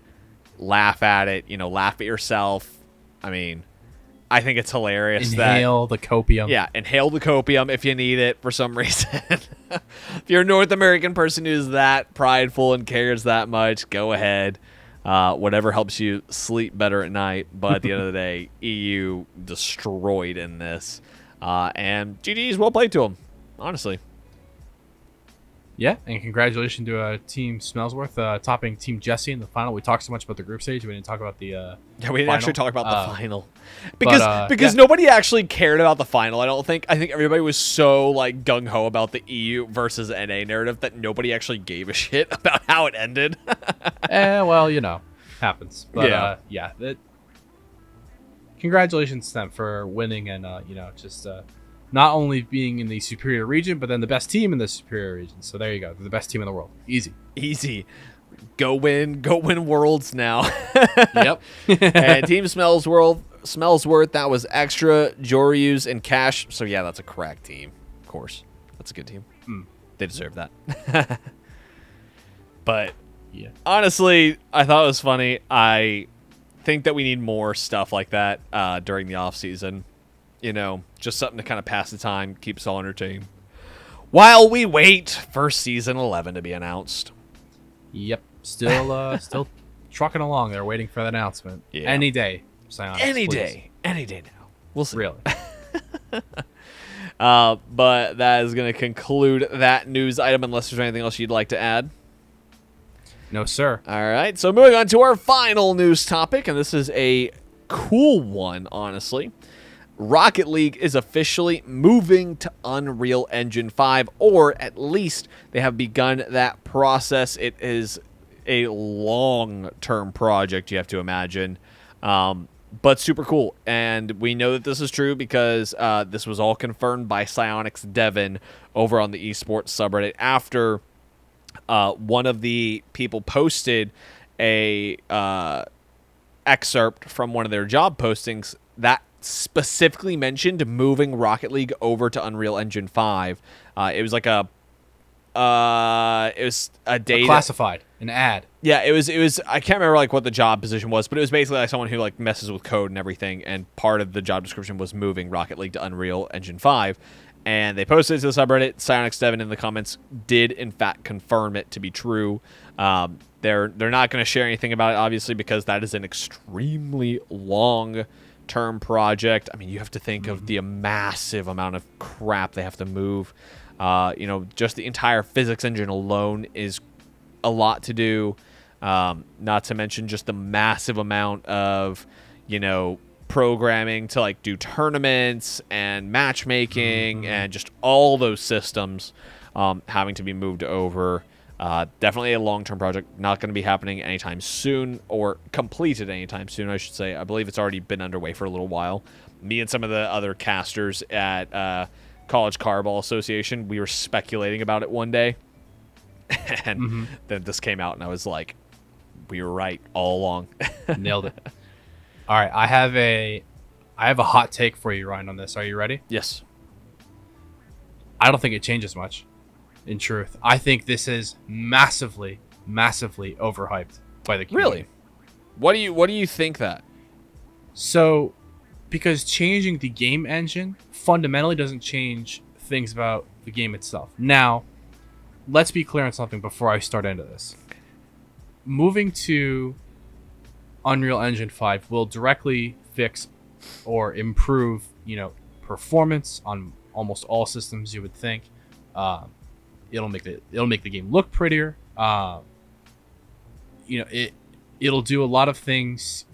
Laugh at it. Laugh at yourself. I mean, I think it's hilarious. Inhale the copium. Yeah, inhale the copium if you need it for some reason. If you're a North American person who's that prideful and cares that much, go ahead. whatever helps you sleep better at night. But at the end of the day, EU destroyed in this. And GG's, well played to them, honestly. Yeah, and congratulations to Team Smellsworth topping Team Jesse in the final. We talked so much about the group stage, we didn't talk about the yeah, we didn't final. actually talk about the final because yeah. nobody actually cared about the final. I think everybody was so like gung ho about the EU versus NA narrative that nobody actually gave a shit about how it ended. Well, happens. But Yeah. Congratulations to them for winning and just not only being in the superior region, but then the best team in the superior region. So there you go. They're the best team in the world. Easy. Go win worlds now. Yep. And Team Smellsworth, that was Extra, Joryus, and Cash. So yeah, that's a crack team. Of course. That's a good team. They deserve that. But yeah, honestly, I thought it was funny. I think that we need more stuff like that during the off season. Just something to kind of pass the time, keep us all entertained, while we wait for Season 11 to be announced. Yep. Still trucking along. They're waiting for that announcement. Yeah. Any day, Psyonix, Any please. day now. We'll see. Really. But that is going to conclude that news item, unless there's anything else you'd like to add. No, sir. All right, so moving on to our final news topic, and this is a cool one, honestly. Rocket League is officially moving to Unreal Engine 5, or at least they have begun that process. It is a long-term project, you have to imagine, but super cool. And we know that this is true because this was all confirmed by Psyonix Devin over on the esports subreddit after one of the people posted a excerpt from one of their job postings that specifically mentioned moving Rocket League over to Unreal Engine 5. It was like a data Classified, an ad. Yeah, it was I can't remember like what the job position was, but it was basically like someone who like messes with code and everything, and part of the job description was moving Rocket League to Unreal Engine 5. And they posted it to the subreddit. Psyonix Devin in the comments did in fact confirm it to be true. They're not going to share anything about it, obviously, because that is an extremely long-term project. I mean, you have to think of the massive amount of crap they have to move. Just the entire physics engine alone is a lot to do. Not to mention just the massive amount of, programming to like do tournaments and matchmaking and just all those systems having to be moved over. Definitely a long-term project, not going to be happening anytime soon, or completed anytime soon, I should say. I believe it's already been underway for a little while. Me and some of the other casters at College Carball Association, we were speculating about it one day, and then this came out, and I was like, we were right all along. Nailed it. All right, I have a hot take for you, Ryan, on this. Are you ready? Yes. I don't think it changes much, in truth. I think this is massively, massively overhyped by the community. Really? What do you think that? So, because changing the game engine fundamentally doesn't change things about the game itself. Now, let's be clear on something before I start into this. Moving to Unreal Engine 5 will directly fix or improve, performance on almost all systems, you would think. It'll make the game look prettier. It'll do a lot of things,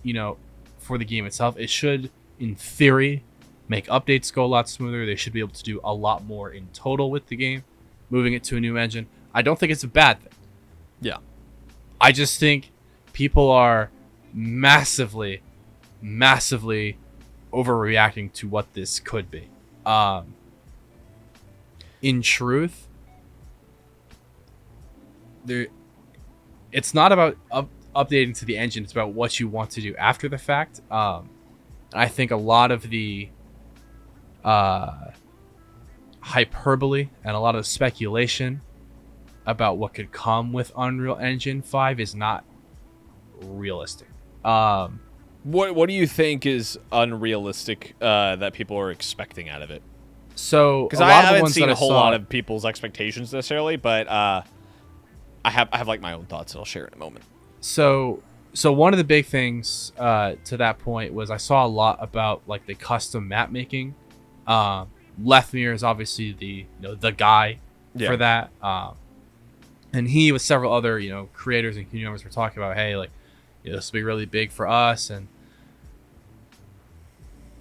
for the game itself. It should, in theory, make updates go a lot smoother. They should be able to do a lot more in total with the game, moving it to a new engine. I don't think it's a bad thing. Yeah. I just think people are massively overreacting to what this could be. In truth, it's not about updating to the engine. It's about what you want to do after the fact. I think a lot of the hyperbole and a lot of speculation about what could come with Unreal Engine 5 is not realistic. What do you think is unrealistic that people are expecting out of it? So, because I haven't seen a whole lot of people's expectations necessarily, but I have like my own thoughts that I'll share in a moment. So, So one of the big things to that point was I saw a lot about like the custom map making. Lethmere is obviously the guy for that, and he with several other creators and community members were talking about, hey, like this will be really big for us, and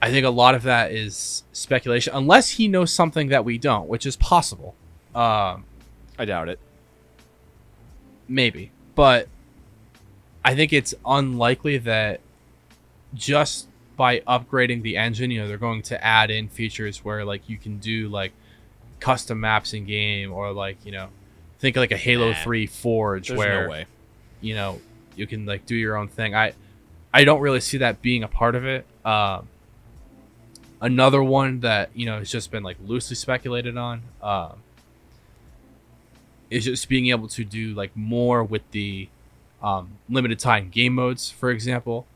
I think a lot of that is speculation, unless he knows something that we don't, which is possible. I doubt it. Maybe, but I think it's unlikely that just by upgrading the engine, they're going to add in features where like you can do like custom maps in game, or like think like a Halo 3 Forge, There's where no way. You can like do your own thing. I don't really see that being a part of it. Another one that has just been like loosely speculated on is just being able to do like more with the limited time game modes, for example.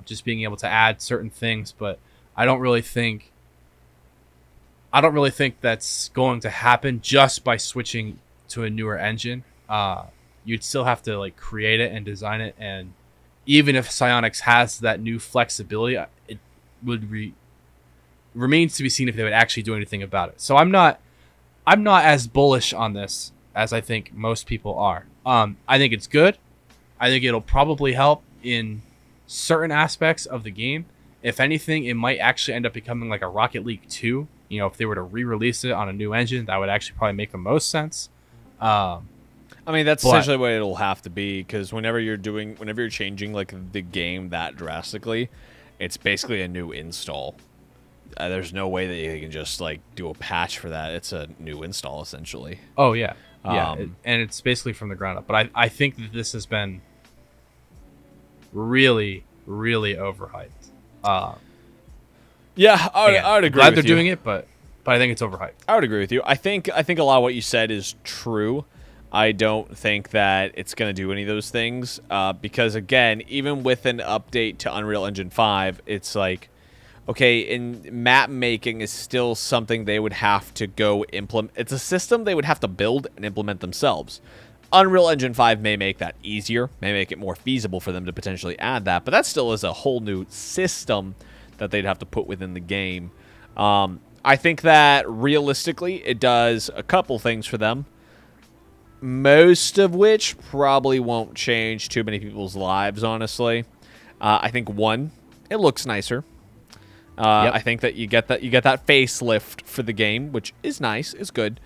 Just being able to add certain things, but I don't really think that's going to happen just by switching to a newer engine. You'd still have to like create it and design it, and even if Psyonix has that new flexibility, it would remains to be seen if they would actually do anything about it. So I'm not as bullish on this as I think most people are. I think it's good. I think it'll probably help in certain aspects of the game. If anything, it might actually end up becoming like a Rocket League 2. If they were to re-release it on a new engine, that would actually probably make the most sense. I mean, that's essentially what it'll have to be, because whenever you're changing like the game that drastically, it's basically a new install. There's no way that you can just like do a patch for that. It's a new install essentially. Oh yeah, yeah, and it's basically from the ground up. But I think that this has been really, really overhyped. Yeah, I would agree. Glad they're doing it, but I think it's overhyped. I would agree with you. I think a lot of what you said is true. I don't think that it's going to do any of those things because, again, even with an update to Unreal Engine 5, it's like, okay, and map making is still something they would have to go implement. It's a system they would have to build and implement themselves. Unreal Engine 5 may make that easier, may make it more feasible for them to potentially add that, but that still is a whole new system that they'd have to put within the game. I think that realistically, it does a couple things for them, most of which probably won't change too many people's lives, honestly. I think one, it looks nicer. Yep. I think that you get that facelift for the game, which is nice, is good.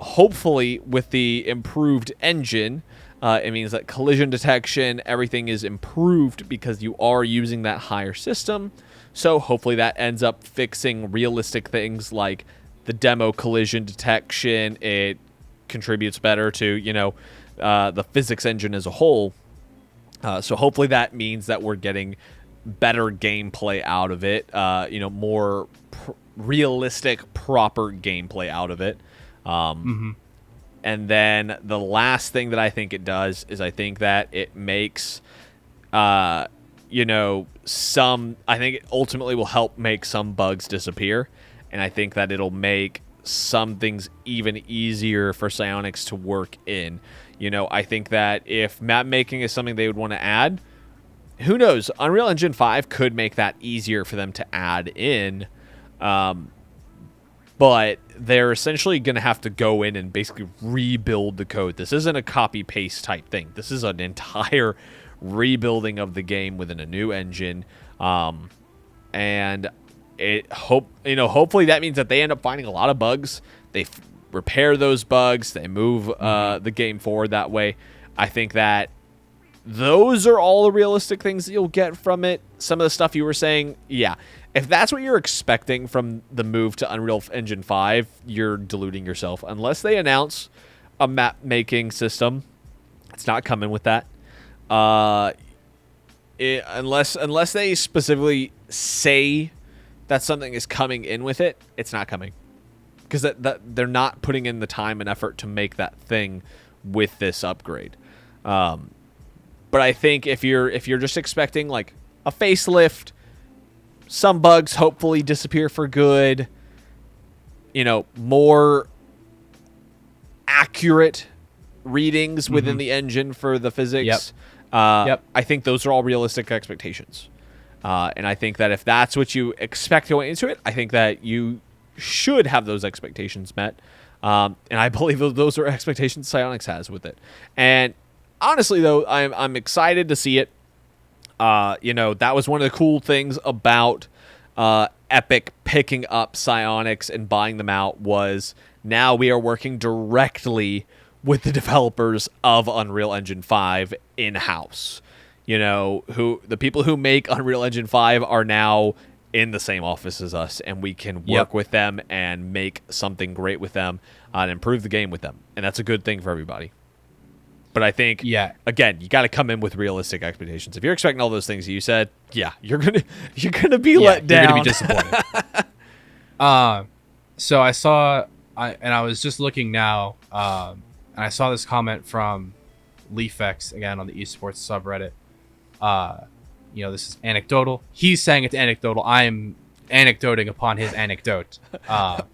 Hopefully, with the improved engine, it means that collision detection, everything is improved because you are using that higher system. So hopefully that ends up fixing realistic things like the demo collision detection. It contributes better to the physics engine as a whole. So hopefully that means that we're getting better gameplay out of it, more realistic, proper gameplay out of it. And then the last thing that I think it does is I think that it makes, I think it ultimately will help make some bugs disappear. And I think that it'll make some things even easier for Psyonix to work in. I think that if map making is something they would want to add, who knows? Unreal Engine 5 could make that easier for them to add in. But they're essentially going to have to go in and basically rebuild the code. This isn't a copy-paste type thing. This is an entire rebuilding of the game within a new engine. And hopefully that means that they end up finding a lot of bugs. They repair those bugs. They move the game forward that way. I think that those are all the realistic things that you'll get from it. Some of the stuff you were saying, yeah. If that's what you're expecting from the move to Unreal Engine 5, you're deluding yourself. Unless they announce a map-making system, it's not coming with that. Unless they specifically say that something is coming in with it, it's not coming. Because that they're not putting in the time and effort to make that thing with this upgrade. But I think if you're just expecting like a facelift, some bugs hopefully disappear for good, more accurate readings within the engine for the physics, Yep. I think those are all realistic expectations. And I think that if that's what you expect going into it, I think that you should have those expectations met. And I believe those are expectations Psyonix has with it. And honestly, though, I'm excited to see it. That was one of the cool things about Epic picking up Psyonix and buying them out was now we are working directly with the developers of Unreal Engine 5 in-house. The people who make Unreal Engine 5 are now in the same office as us, and we can work with them and make something great with them and improve the game with them. And that's a good thing for everybody. But I think, again, you got to come in with realistic expectations. If you're expecting all those things that you said, you're gonna be let down. You're gonna be disappointed. So I was just looking now, and I saw this comment from LeafX again on the esports subreddit. This is anecdotal. He's saying it's anecdotal. I'm anecdoting upon his anecdote.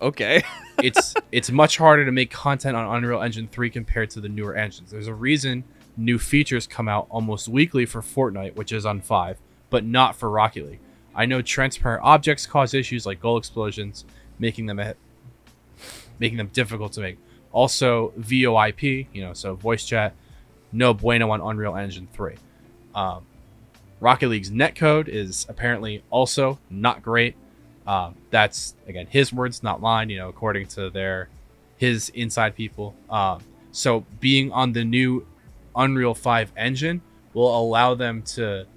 Okay. It's much harder to make content on Unreal Engine 3 compared to the newer engines. There's a reason new features come out almost weekly for Fortnite, which is on 5, but not for Rocket League. I know transparent objects cause issues like goal explosions, making them difficult to make. Also, VoIP, so voice chat, no bueno on Unreal Engine 3. Rocket League's netcode is apparently also not great. That's, again, his words, not mine, according to his inside people. So being on the new Unreal 5 engine will allow them to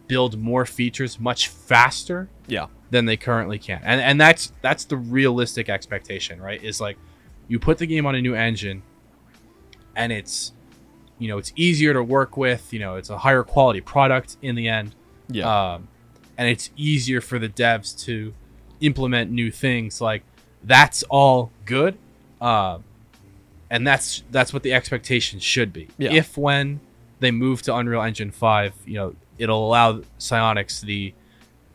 build more features much faster than they currently can. And that's the realistic expectation, right? Is like you put the game on a new engine and it's easier to work with, it's a higher quality product in the end. And it's easier for the devs to implement new things. Like that's all good. And that's what the expectation should be. If when they move to Unreal Engine 5, it'll allow Psyonix the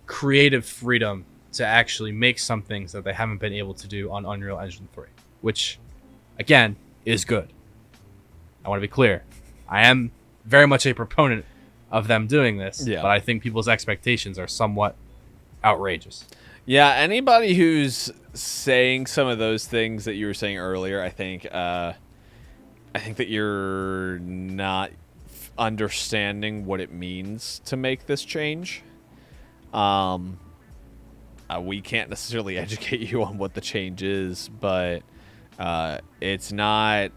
creative freedom to actually make some things that they haven't been able to do on Unreal Engine 3, which again is good. I want to be clear. I am very much a proponent of them doing this, but I think people's expectations are somewhat outrageous. Yeah, anybody who's saying some of those things that you were saying earlier, I think that you're not understanding what it means to make this change. We can't necessarily educate you on what the change is, but it's not...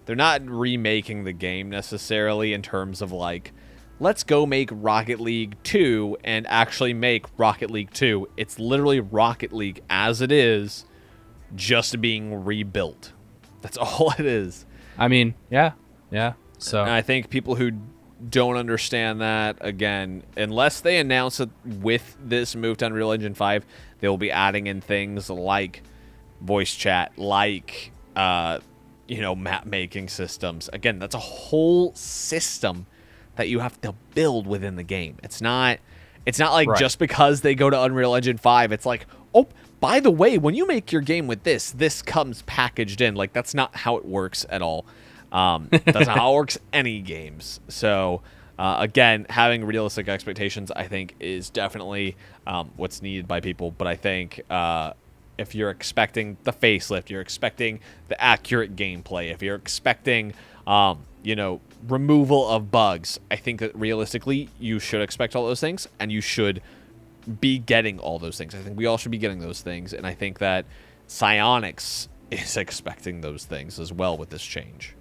They're not remaking the game necessarily in terms of like, let's go make Rocket League 2 and actually make Rocket League 2. It's literally Rocket League as it is, just being rebuilt. That's all it is. I mean, yeah. So and I think people who don't understand that, again, unless they announce it with this move to Unreal Engine 5, they will be adding in things like voice chat, like map making systems. Again, that's a whole system that you have to build within the game. It's not like just because they go to Unreal Engine 5, it's like, oh, by the way, when you make your game with this comes packaged in. Like, that's not how it works at all. That's not how it works any games. So again, having realistic expectations, I think, is definitely what's needed by people. But I think if you're expecting the facelift, you're expecting the accurate gameplay, if you're expecting, removal of bugs, I think that realistically you should expect all those things, and you should be getting all those things. I think we all should be getting those things, and I think that Psyonix is expecting those things as well with this change.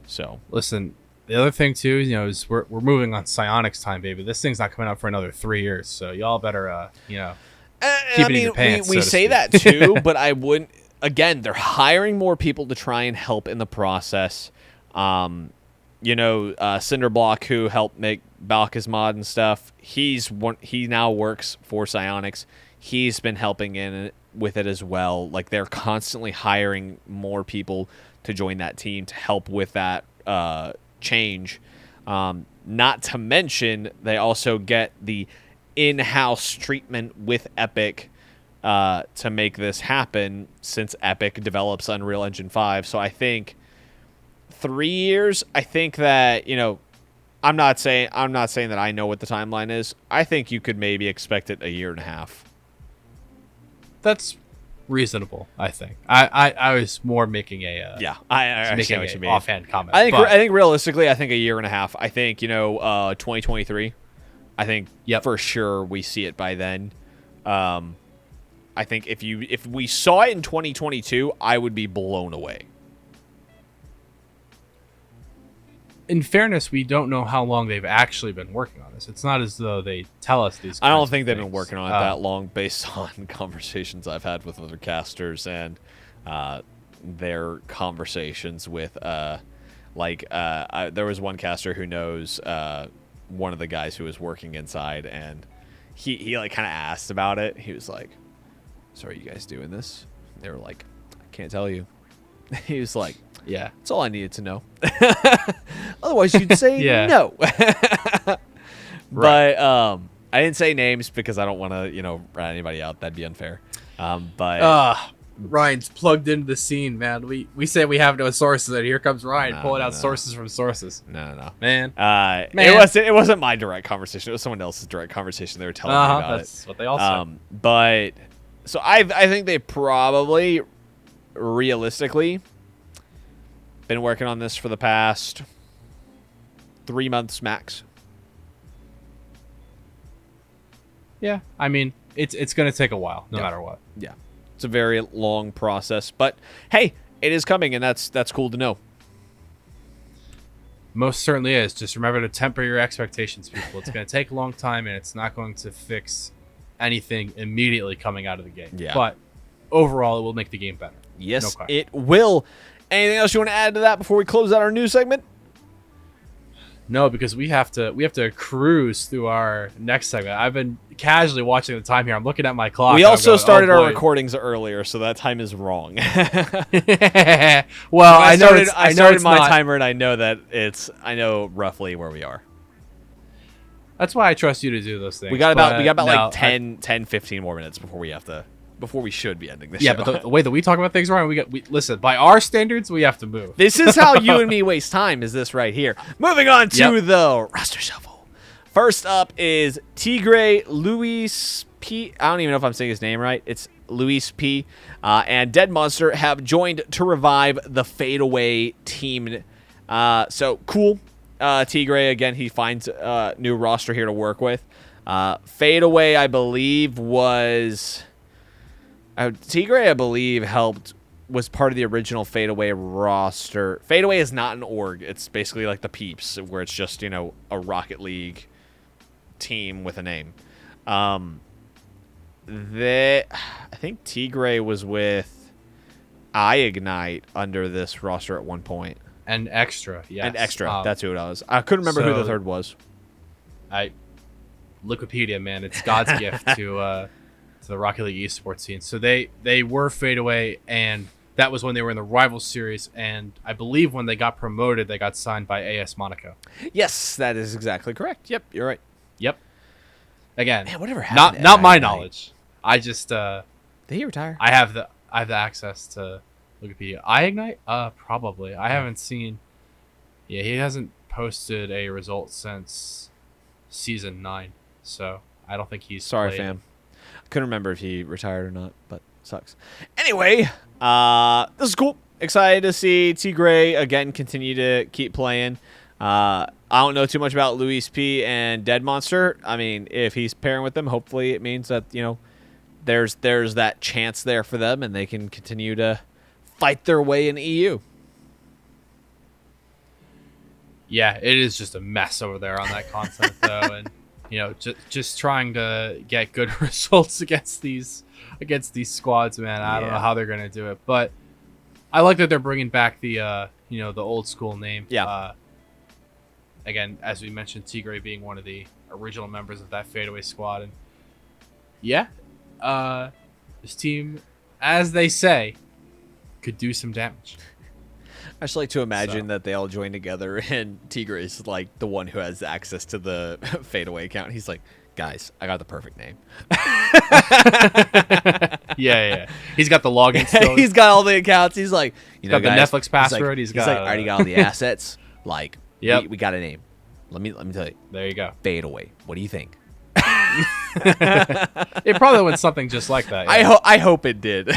So listen, the other thing too, is we're moving on Psyonix time, baby. This thing's not coming out for another 3 years, so y'all better, keep it in your pants. We say that too, but I wouldn't. Again, they're hiring more people to try and help in the process. Cinderblock, who helped make Balka's mod and stuff, he now works for Psyonix. He's been helping with it as well. Like, they're constantly hiring more people to join that team to help with that change. Not to mention, they also get the in-house treatment with Epic to make this happen, since Epic develops Unreal Engine 5. So I think 3 years, I think that, I'm not saying that I know what the timeline is. I think you could maybe expect it a year and a half. That's reasonable, I think. I was more making a I understand what you mean. Offhand comment. I think realistically, I think a year and a half. I think 2023. I think for sure we see it by then. I think if we saw it in 2022, I would be blown away. In fairness, we don't know how long they've actually been working on this. It's not as though they tell us these. I don't think they've been working on it that long, based on conversations I've had with other casters and their conversations with there was one caster who knows one of the guys who was working inside, and he like kind of asked about it. He was like, "So are you guys doing this?" They were like, "I can't tell you." He was like, "Yeah, that's all I needed to know." Otherwise, you'd say no. But I didn't say names because I don't want to, rat anybody out. That'd be unfair. Ryan's plugged into the scene, man. We say we have no sources, and here comes Ryan pulling out sources from sources. No, man. It wasn't my direct conversation. It was someone else's direct conversation. They were telling me about that's what they all said. But so I think they probably, realistically, been working on this for the past 3 months max. Yeah, I mean, it's going to take a while, no matter what. Yeah, it's a very long process, but hey, it is coming, and that's cool to know. Most certainly is. Just remember to temper your expectations, people. It's going to take a long time, and it's not going to fix anything immediately coming out of the game. Yeah. But overall, it will make the game better. Yes, it will. Anything else you want to add to that before we close out our news segment? No, because we have to cruise through our next segment. I've been casually watching the time here. I'm looking at my clock. We also started our recordings earlier, so that time is wrong. Well, I started my timer, and I know roughly where we are. That's why I trust you to do those things. We got about 10, 15 more minutes before we should be ending this show. Yeah, but the way that we talk about things, Ryan, we listen, by our standards, we have to move. This is how you and me waste time, is this right here. Moving on to the roster shuffle. First up is Tigre, Luis P. I don't even know if I'm saying his name right. It's Luis P. And Dead Monster have joined to revive the Fadeaway team. So, cool. Tigre, again, he finds a new roster here to work with. Fadeaway, I believe, was... Tigre, I believe, was part of the original Fadeaway roster. Fadeaway is not an org. It's basically like the Peeps, where it's just, a Rocket League team with a name. I think Tigre was with iGnite under this roster at one point. And Extra, yes. And Extra, that's who it was. I couldn't remember who the third was. Wikipedia, man, it's God's gift to the Rocket League esports scene. So they were Fadeaway, and that was when they were in the Rivals series, and I believe when they got promoted, they got signed by AS Monaco. Yes, that is exactly correct. Yep, you're right. Yep. Again, man, whatever happened not my knowledge. I just did he retire? I have the access to Wikipedia. iGnite? Probably. I haven't seen. Yeah, he hasn't posted a result since season 9, so I don't think he's. Sorry, played. fam. Couldn't remember if he retired or not, but sucks. Anyway, this is cool. Excited to see Tigre again continue to keep playing. I don't know too much about Luis P and Dead Monster. I mean, if he's pairing with them, hopefully it means that there's that chance there for them, and they can continue to fight their way in EU. Yeah, it is just a mess over there on that continent, though, and. Just trying to get good results against these squads, man. I don't know how they're gonna do it, but I like that they're bringing back the the old school name. Yeah. Again, as we mentioned, Tigre being one of the original members of that Fadeaway squad, and this team, as they say, could do some damage. I just like to imagine that they all join together, and Tigre is like the one who has access to the Fadeaway account. He's like, guys, I got the perfect name. Yeah. He's got the login still. He's got all the accounts. He's like, got the Netflix password. He's like, I already got all the assets. Like, we got a name. Let me tell you. There you go. Fade away. What do you think? It probably went something just like that. Yeah. I hope it did.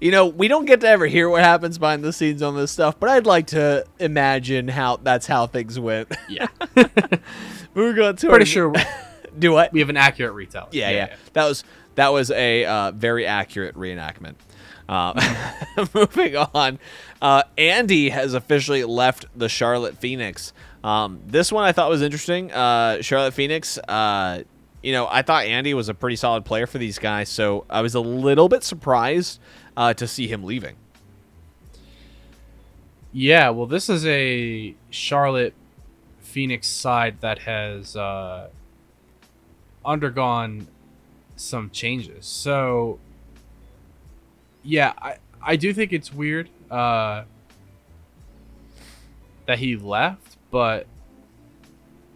We don't get to ever hear what happens behind the scenes on this stuff, but I'd like to imagine that's how things went. Yeah. Moving on to Pretty sure do what? we have an accurate retell. Yeah. That was a very accurate reenactment. Moving on, Andy has officially left the Charlotte Phoenix. This one I thought was interesting. Charlotte Phoenix, I thought Andy was a pretty solid player for these guys, so I was a little bit surprised to see him leaving. Yeah, well, this is a Charlotte Phoenix side that has undergone some changes. So, yeah, I do think it's weird that he left, but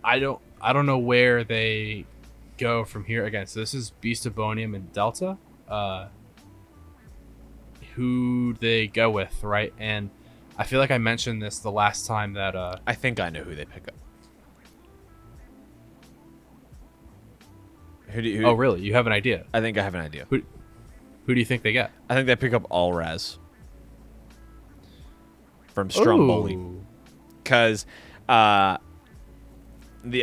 I don't know where they go from here. Again, so this is Beast of Bonium and Delta. Who they go with, right? And I feel like I mentioned this the last time that I think I know who they pick up. Oh, really? You have an idea? I think I have an idea. Who do you think they get? I think they pick up All Raz from Stromboli. Because the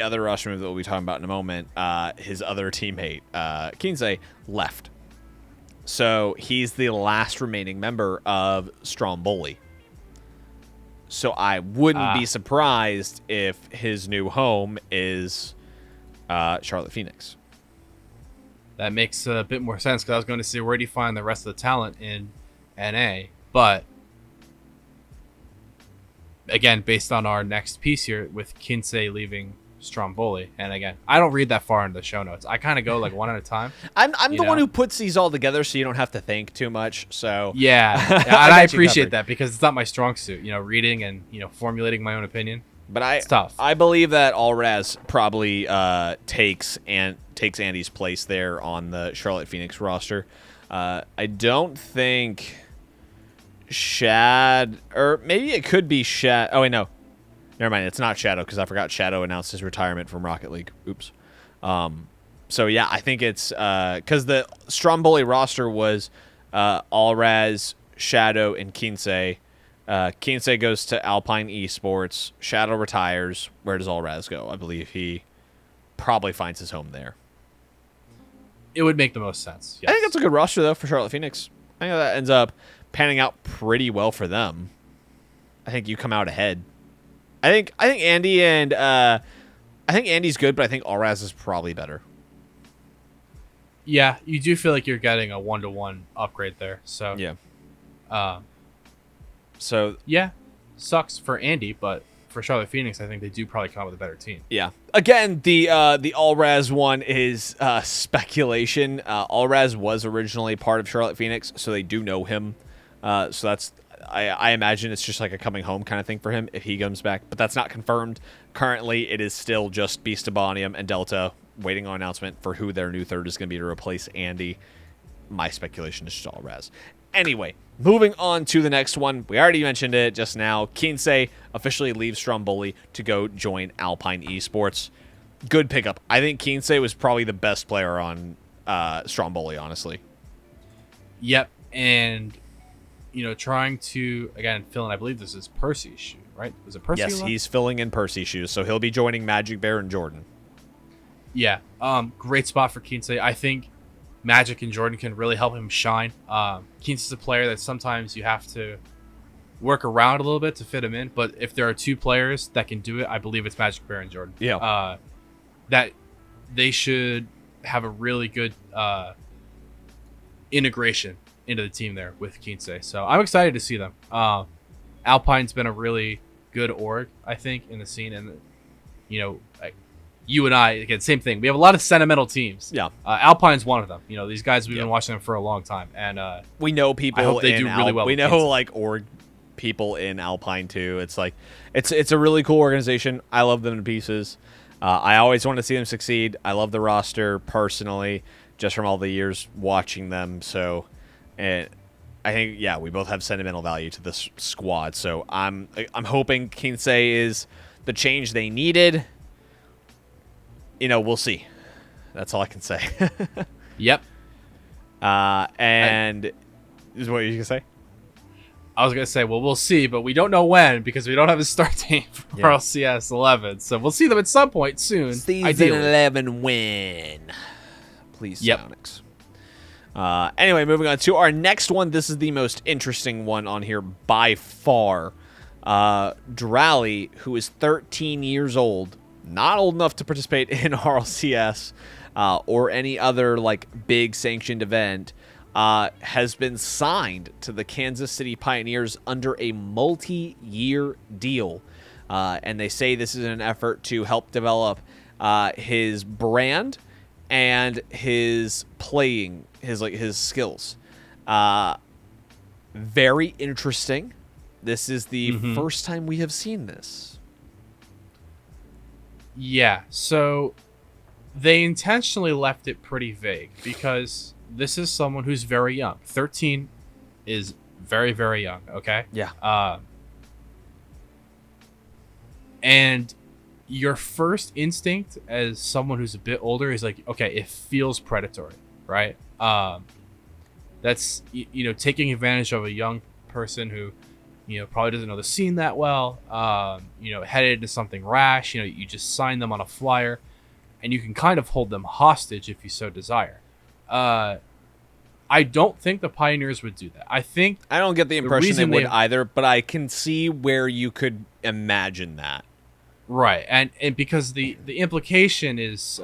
other roster move that we'll be talking about in a moment, his other teammate, Kinsey, left. So he's the last remaining member of Stromboli. So I wouldn't be surprised if his new home is Charlotte Phoenix. That makes a bit more sense, because I was going to say, where do you find the rest of the talent in NA? But again, based on our next piece here with Kinsey leaving Stromboli, and again, I don't read that far into the show notes. I kind of go like one at a time. I'm the one who puts these all together, so you don't have to think too much. So yeah, and I appreciate that, because it's not my strong suit. Reading and formulating my own opinion. But it's tough. I believe that Allraz probably takes Andy's place there on the Charlotte Phoenix roster. I don't think Shad, or maybe it could be Shad. Oh wait, no, never mind. It's not Shadow, because I forgot Shadow announced his retirement from Rocket League. Oops. So yeah, I think it's because the Stromboli roster was Allraz, Shadow, and Kinsey. Kinsey goes to Alpine Esports. Shadow retires. Where does Allraz go? I believe he probably finds his home there. It would make the most sense. Yes. I think that's a good roster, though, for Charlotte Phoenix. I think that ends up panning out pretty well for them. I think you come out ahead. I think Andy and I think Andy's good, but I think Allraz is probably better. Yeah, you do feel like you're getting a 1-to-1 upgrade there. So yeah. So yeah, sucks for Andy, but for Charlotte Phoenix, I think they do probably come out with a better team. Yeah. Again, the Allraz one is speculation. Allraz was originally part of Charlotte Phoenix, so they do know him. So that's I imagine it's just like a coming home kind of thing for him if he comes back, but that's not confirmed. Currently, it is still just Beast of Bonium and Delta waiting on announcement for who their new third is going to be to replace Andy. My speculation is just Allraz. Anyway, moving on to the next one. We already mentioned it just now. Kinsey officially leaves Stromboli to go join Alpine Esports. Good pickup. I think Kinsey was probably the best player on Stromboli, honestly. Yep, and trying to again fill in. I believe this is Percy's shoe, right? Was it Percy? Yes, he's filling in Percy's shoes, so he'll be joining Magic Bear and Jordan. Yeah, great spot for Kinsey. I think Magic and Jordan can really help him shine. Kinsey's a player that sometimes you have to work around a little bit to fit him in, but if there are two players that can do it, I believe it's Magic Bear and Jordan. Yeah. That they should have a really good integration into the team there with Kinsey. So I'm excited to see them. Alpine's been a really good org, I think, in the scene, and you and I, again, same thing. We have a lot of sentimental teams. Yeah. Alpine's one of them. These guys, we've been watching them for a long time. And we know people. I hope they do really well. We know like org people in Alpine too. It's like it's a really cool organization. I love them to pieces. I always want to see them succeed. I love the roster personally, just from all the years watching them. So, and I think we both have sentimental value to this squad. So I'm hoping Kinsey is the change they needed. We'll see. That's all I can say. Yep. And is what you gonna say? I was gonna say, well, we'll see, but we don't know when because we don't have a start date for RLCS 11. So we'll see them at some point soon. Season ideally. 11 win. Please, Yep. Sonics. Anyway, moving on to our next one. This is the most interesting one on here by far. Drally, who is 13 years old, not old enough to participate in RLCS or any other big sanctioned event, has been signed to the Kansas City Pioneers under a multi-year deal. And they say this is an effort to help develop his brand and his playing, his skills. Very interesting. This is the first time we have seen this. Yeah, so they intentionally left it pretty vague because this is someone who's very young. 13 is very, very young, okay? Yeah. And your first instinct as someone who's a bit older is okay, it feels predatory, right? That's, taking advantage of a young person who, probably doesn't know the scene that well, headed into something rash. You just sign them on a flyer and you can kind of hold them hostage if you so desire. I don't think the Pioneers would do that. I don't get the impression they would either, but I can see where you could imagine that. Right, and because the implication is,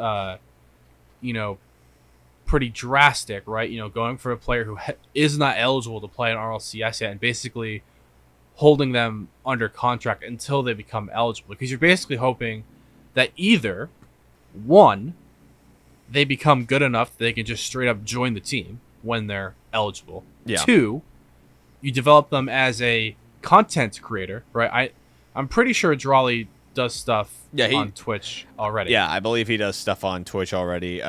pretty drastic, right? Going for a player who is not eligible to play in RLCS yet and basically holding them under contract until they become eligible. Because you're basically hoping that either, one, they become good enough that they can just straight up join the team when they're eligible. Yeah. Two, you develop them as a content creator, right? I'm pretty sure Drawley does stuff on Twitch already. Yeah, I believe he does stuff on Twitch already.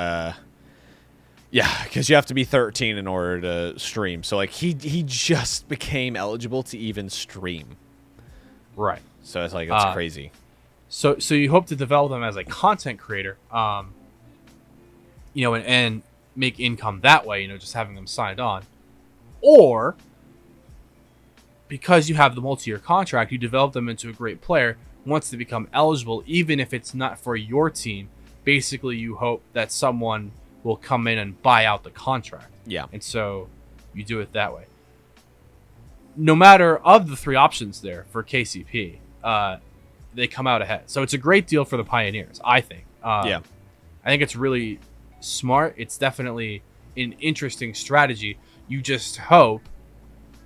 Yeah, because you have to be 13 in order to stream. So he just became eligible to even stream. Right. So it's it's crazy. So you hope to develop them as a content creator, and make income that way, just having them signed on. Or because you have the multi-year contract, you develop them into a great player. Once they become eligible, even if it's not for your team, basically you hope that someone will come in and buy out the contract. Yeah. And so you do it that way. No matter of the three options there for KCP, they come out ahead. So it's a great deal for the Pioneers, I think. Yeah. I think it's really smart. It's definitely an interesting strategy. You just hope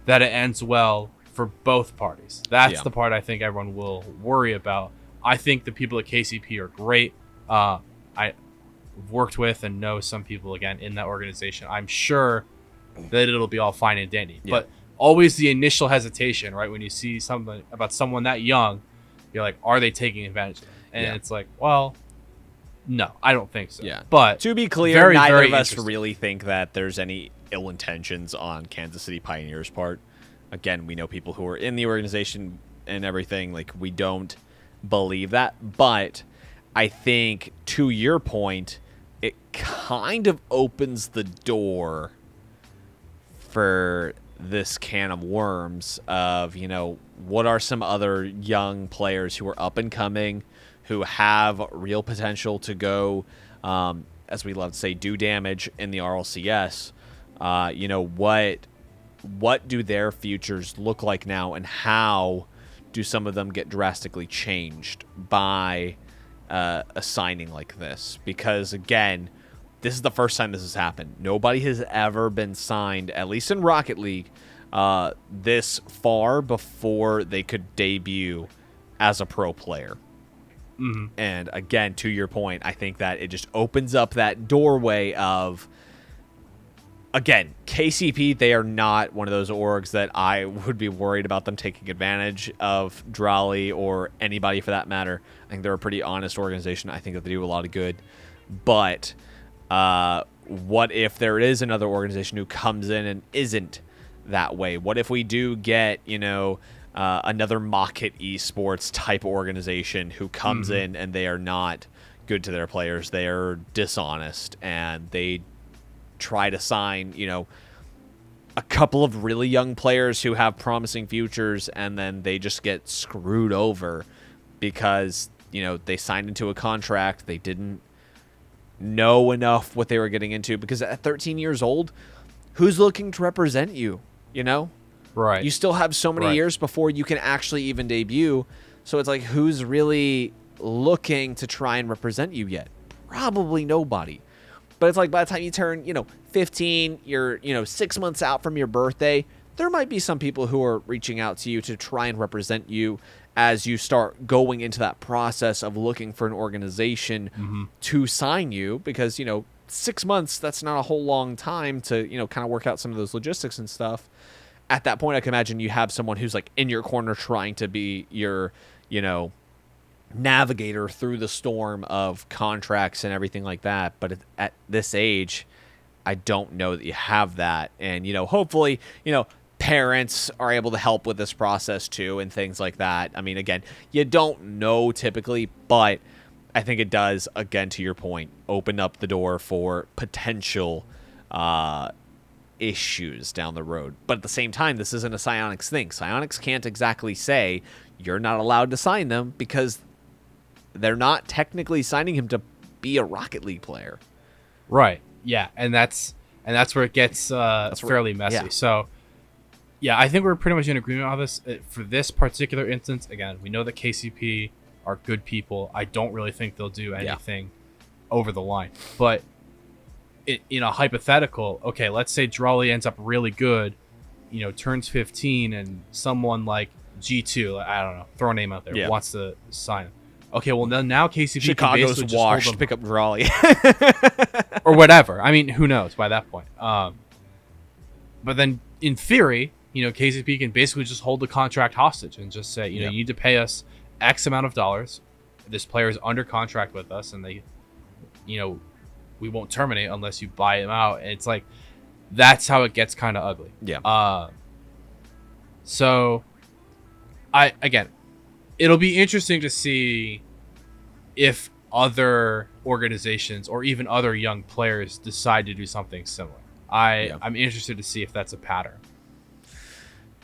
that it ends well for both parties. That's the part I think everyone will worry about. I think the people at KCP are great. I've worked with and know some people, again, in that organization. I'm sure that it'll be all fine and dandy. Yeah. But always the initial hesitation, right? When you see something about someone that young, you're like, are they taking advantage of it? And it's like, well, no, I don't think so. Yeah. But to be clear, neither of us really think that there's any ill intentions on Kansas City Pioneers' part. Again, we know people who are in the organization and everything. We don't believe that. But I think, to your point, it kind of opens the door for this can of worms of, what are some other young players who are up and coming, who have real potential to go, as we love to say, do damage in the RLCS. What do their futures look like now, and how do some of them get drastically changed by a signing like this? Because, again, this is the first time this has happened. Nobody has ever been signed, at least in Rocket League, this far before they could debut as a pro player. Mm-hmm. And, again, to your point, I think that it just opens up that doorway of, again, KCP, they are not one of those orgs that I would be worried about them taking advantage of Drally or anybody for that matter. I think they're a pretty honest organization. I think that they do a lot of good. But what if there is another organization who comes in and isn't that way? What if we do get, another Market Esports type organization who comes in and they are not good to their players. They are dishonest, and they try to sign, a couple of really young players who have promising futures, and then they just get screwed over because, they signed into a contract. They didn't know enough what they were getting into, because at 13 years old, who's looking to represent you, Right. You still have so many years before you can actually even debut. So it's like, who's really looking to try and represent you yet? Probably nobody. But it's like, by the time you turn, 15, you're, 6 months out from your birthday, there might be some people who are reaching out to you to try and represent you as you start going into that process of looking for an organization to sign you, because, 6 months, that's not a whole long time to, kind of work out some of those logistics and stuff. At that point, I can imagine you have someone who's like in your corner trying to be your, navigator through the storm of contracts and everything like that. But at this age, I don't know that you have that. And, hopefully, parents are able to help with this process too and things like that. I mean, again, you don't know typically, but I think it does, again, to your point, open up the door for potential issues down the road. But at the same time, this isn't a Psyonix thing. Psyonix can't exactly say you're not allowed to sign them, because they're not technically signing him to be a Rocket League player. Right. Yeah, and that's where it gets fairly messy. Yeah. So, yeah, I think we're pretty much in agreement on this. For this particular instance, again, we know that KCP are good people. I don't really think they'll do anything over the line. But in a hypothetical, okay, let's say Drawley ends up really good, turns 15, and someone like G2, I don't know, throw a name out there, wants to sign him. Okay, well, now KCP Chicago's can washed, pick up Drawley. or whatever. I mean, who knows by that point. But then, in theory, KCP can basically just hold the contract hostage and just say, you need to pay us X amount of dollars. This player is under contract with us, and they, we won't terminate unless you buy him out. And it's like, that's how it gets kind of ugly. Yeah. So, it'll be interesting to see if other organizations or even other young players decide to do something similar. I'm interested to see if that's a pattern.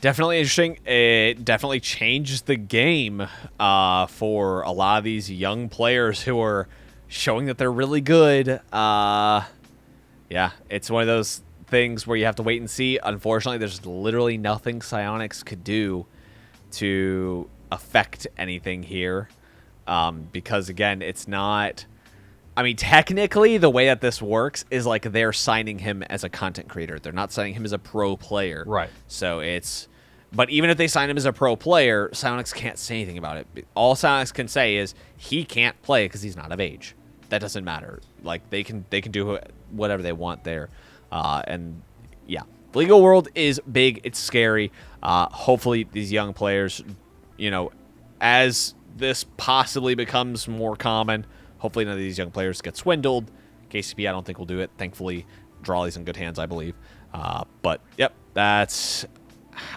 Definitely interesting. It definitely changed the game for a lot of these young players who are showing that they're really good. Yeah, it's one of those things where you have to wait and see. Unfortunately, there's literally nothing Psyonix could do to affect anything here, because, again, it's not... I mean, technically, the way that this works is like they're signing him as a content creator. They're not signing him as a pro player. Right. So it's... But even if they sign him as a pro player, Psyonix can't say anything about it. All Psyonix can say is he can't play because he's not of age. That doesn't matter. Like, they can do whatever they want there. And, yeah. The legal world is big. It's scary. Hopefully, these young players, as this possibly becomes more common, hopefully none of these young players get swindled. KCP, I don't think will do it. Thankfully, Drawley's in good hands, I believe. But, yep, that's...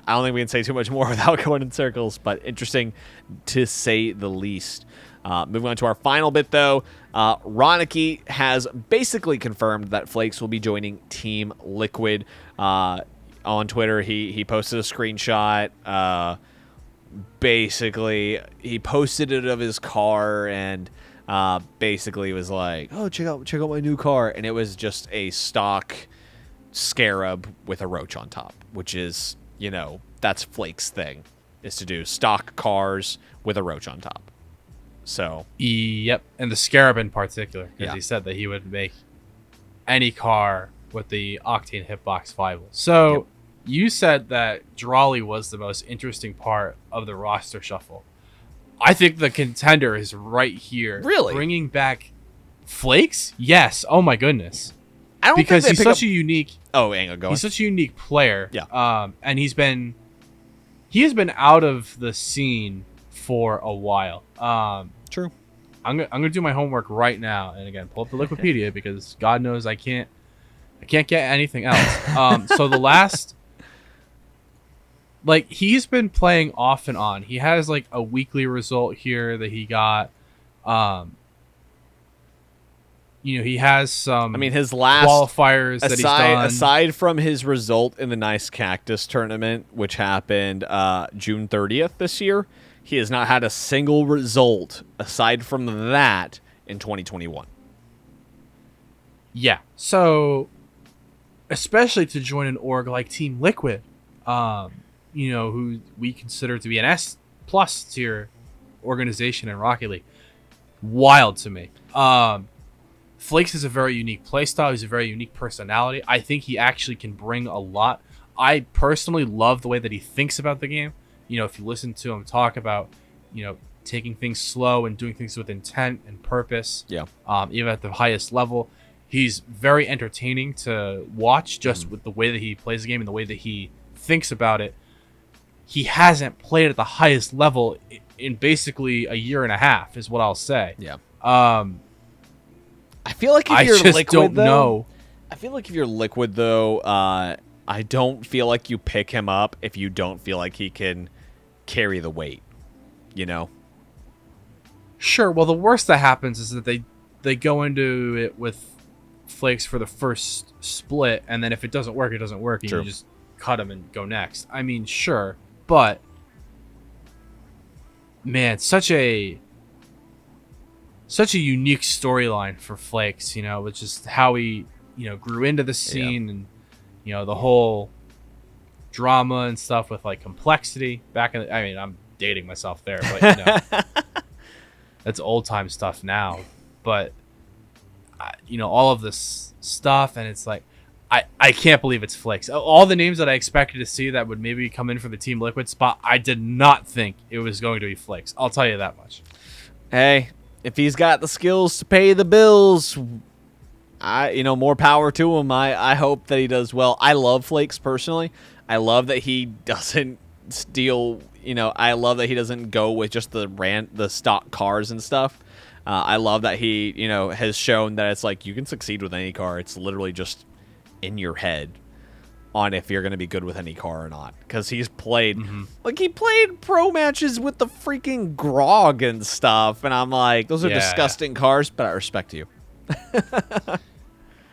I don't think we can say too much more without going in circles, but interesting to say the least. Moving on to our final bit, though, Ronicky has basically confirmed that Flakes will be joining Team Liquid. On Twitter, he posted a screenshot. Basically, he posted it of his car and basically was like, "Oh, check out my new car," and it was just a stock Scarab with a roach on top, which is, that's Flake's thing, is to do stock cars with a roach on top. So, yep, and the Scarab in particular, because he said that he would make any car with the Octane Hitbox 5. So, you said that Drawley was the most interesting part of the roster shuffle. I think the contender is right here. Really? Bringing back Flakes? Yes. Oh my goodness. I don't because think he's such a unique. Oh, hang on, go on. He's such a unique player. Yeah. And he has been out of the scene for a while. True. I'm gonna do my homework right now, and again, pull up the Wikipedia because God knows I can't get anything else. So the last like he's been playing off and on. He has like a weekly result here that he got. He has some. I mean, his last qualifiers that he's done. Aside from his result in the Nice Cactus tournament, which happened June 30th this year, he has not had a single result aside from that in 2021. Yeah. So, especially to join an org like Team Liquid, who we consider to be an S+ tier organization in Rocket League, wild to me. Flakes is a very unique playstyle. He's a very unique personality. I think he actually can bring a lot. I personally love the way that he thinks about the game. If you listen to him talk about, taking things slow and doing things with intent and purpose. Yeah. Even at the highest level, he's very entertaining to watch just with the way that he plays the game and the way that he thinks about it. He hasn't played at the highest level in basically a year and a half, is what I'll say. Yeah. I feel like if you're Liquid, though, I feel like if you're Liquid, though, I don't feel like you pick him up if you don't feel like he can carry the weight, Sure. Well, the worst that happens is that they go into it with Flakes for the first split, and then if it doesn't work, it doesn't work, and True. you just cut him and go next. I mean, sure, but man, such a unique storyline for Flakes, with just how he, grew into the scene and, the whole drama and stuff with like complexity back in I mean, I'm dating myself there, but that's old time stuff now. But, all of this stuff, and it's like, I can't believe it's Flakes. All the names that I expected to see that would maybe come in for the Team Liquid spot, I did not think it was going to be Flakes. I'll tell you that much. Hey, if he's got the skills to pay the bills, more power to him. I hope that he does well. I love Flakes personally. I love that he doesn't steal. I love that he doesn't go with just the stock cars and stuff. I love that he has shown that it's like you can succeed with any car. It's literally just in your head on if you're going to be good with any car or not. Because he's played, he played pro matches with the freaking Grog and stuff. And I'm like, those are disgusting cars, but I respect you.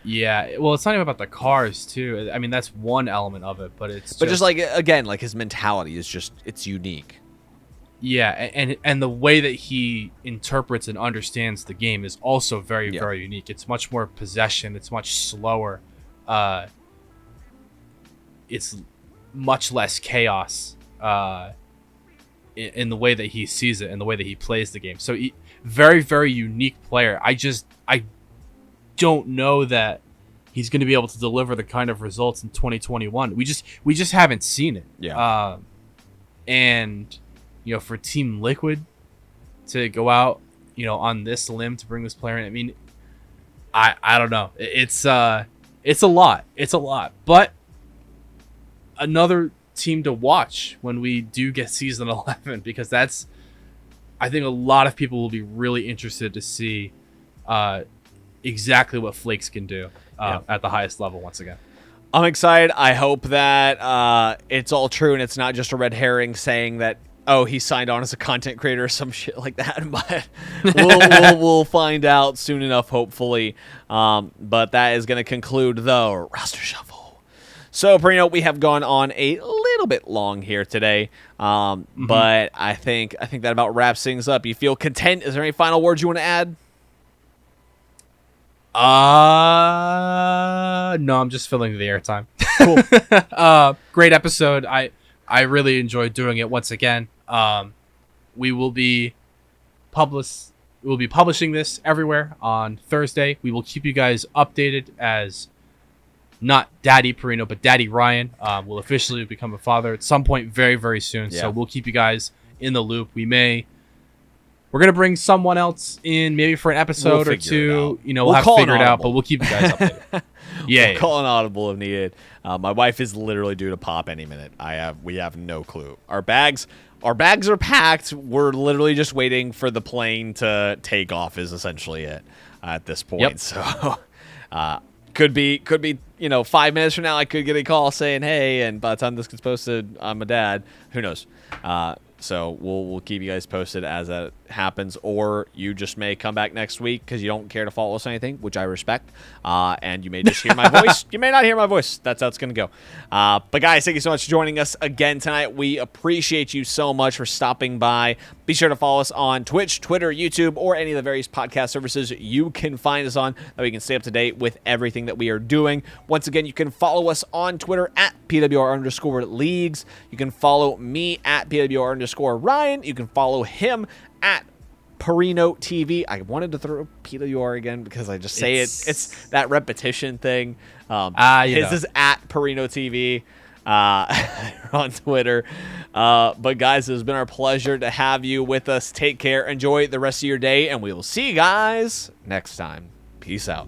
Yeah, well, it's not even about the cars, too. I mean, that's one element of it, but it's just like, again, like his mentality is just, it's unique. Yeah, and the way that he interprets and understands the game is also very, very unique. It's much more possession. It's much slower. It's much less chaos in the way that he sees it and the way that he plays the game. So very, very unique player. I don't know that he's going to be able to deliver the kind of results in 2021. We just haven't seen it. Yeah. And for Team Liquid to go out, on this limb to bring this player in, I mean, I don't know. It's a lot. It's a lot. But another team to watch when we do get season 11, because I think a lot of people will be really interested to see exactly what Flakes can do at the highest level once again. I'm excited. I hope that it's all true and it's not just a red herring saying that, oh, he signed on as a content creator or some shit like that. But we'll find out soon enough, hopefully. But that is going to conclude the roster shuffle. So, Perino, we have gone on a little bit long here today, but I think that about wraps things up. You feel content? Is there any final words you want to add? No, I'm just filling the airtime. Cool. Great episode. I really enjoyed doing it once again. We will be publishing this everywhere on Thursday. We will keep you guys updated as not Daddy Perino, but Daddy Ryan will officially become a father at some point very, very soon. Yeah. So we'll keep you guys in the loop. We're going to bring someone else in maybe for an episode or two. We'll have to figure it out, but we'll keep you guys updated. We'll call an audible if needed. My wife is literally due to pop any minute. We have no clue. Our bags are packed. We're literally just waiting for the plane to take off is essentially it at this point. Yep. So could be 5 minutes from now, I could get a call saying, hey, and by the time this gets posted, I'm a dad. Who knows? So we'll keep you guys posted as that happens, or you just may come back next week because you don't care to follow us or anything, which I respect, and you may just hear my voice. You may not hear my voice. That's how it's going to go. But guys, thank you so much for joining us again tonight. We appreciate you so much for stopping by. Be sure to follow us on Twitch, Twitter, YouTube, or any of the various podcast services you can find us on, that we can stay up to date with everything that we are doing. Once again, you can follow us on Twitter at PWR_leagues. You can follow me at PWR_Ryan. You can follow him at Perino TV. I wanted to throw PWR again because I just say it's that repetition thing. His is at Perino TV on Twitter. But guys, it has been our pleasure to have you with us. Take care. Enjoy the rest of your day, and we will see you guys next time. Peace out.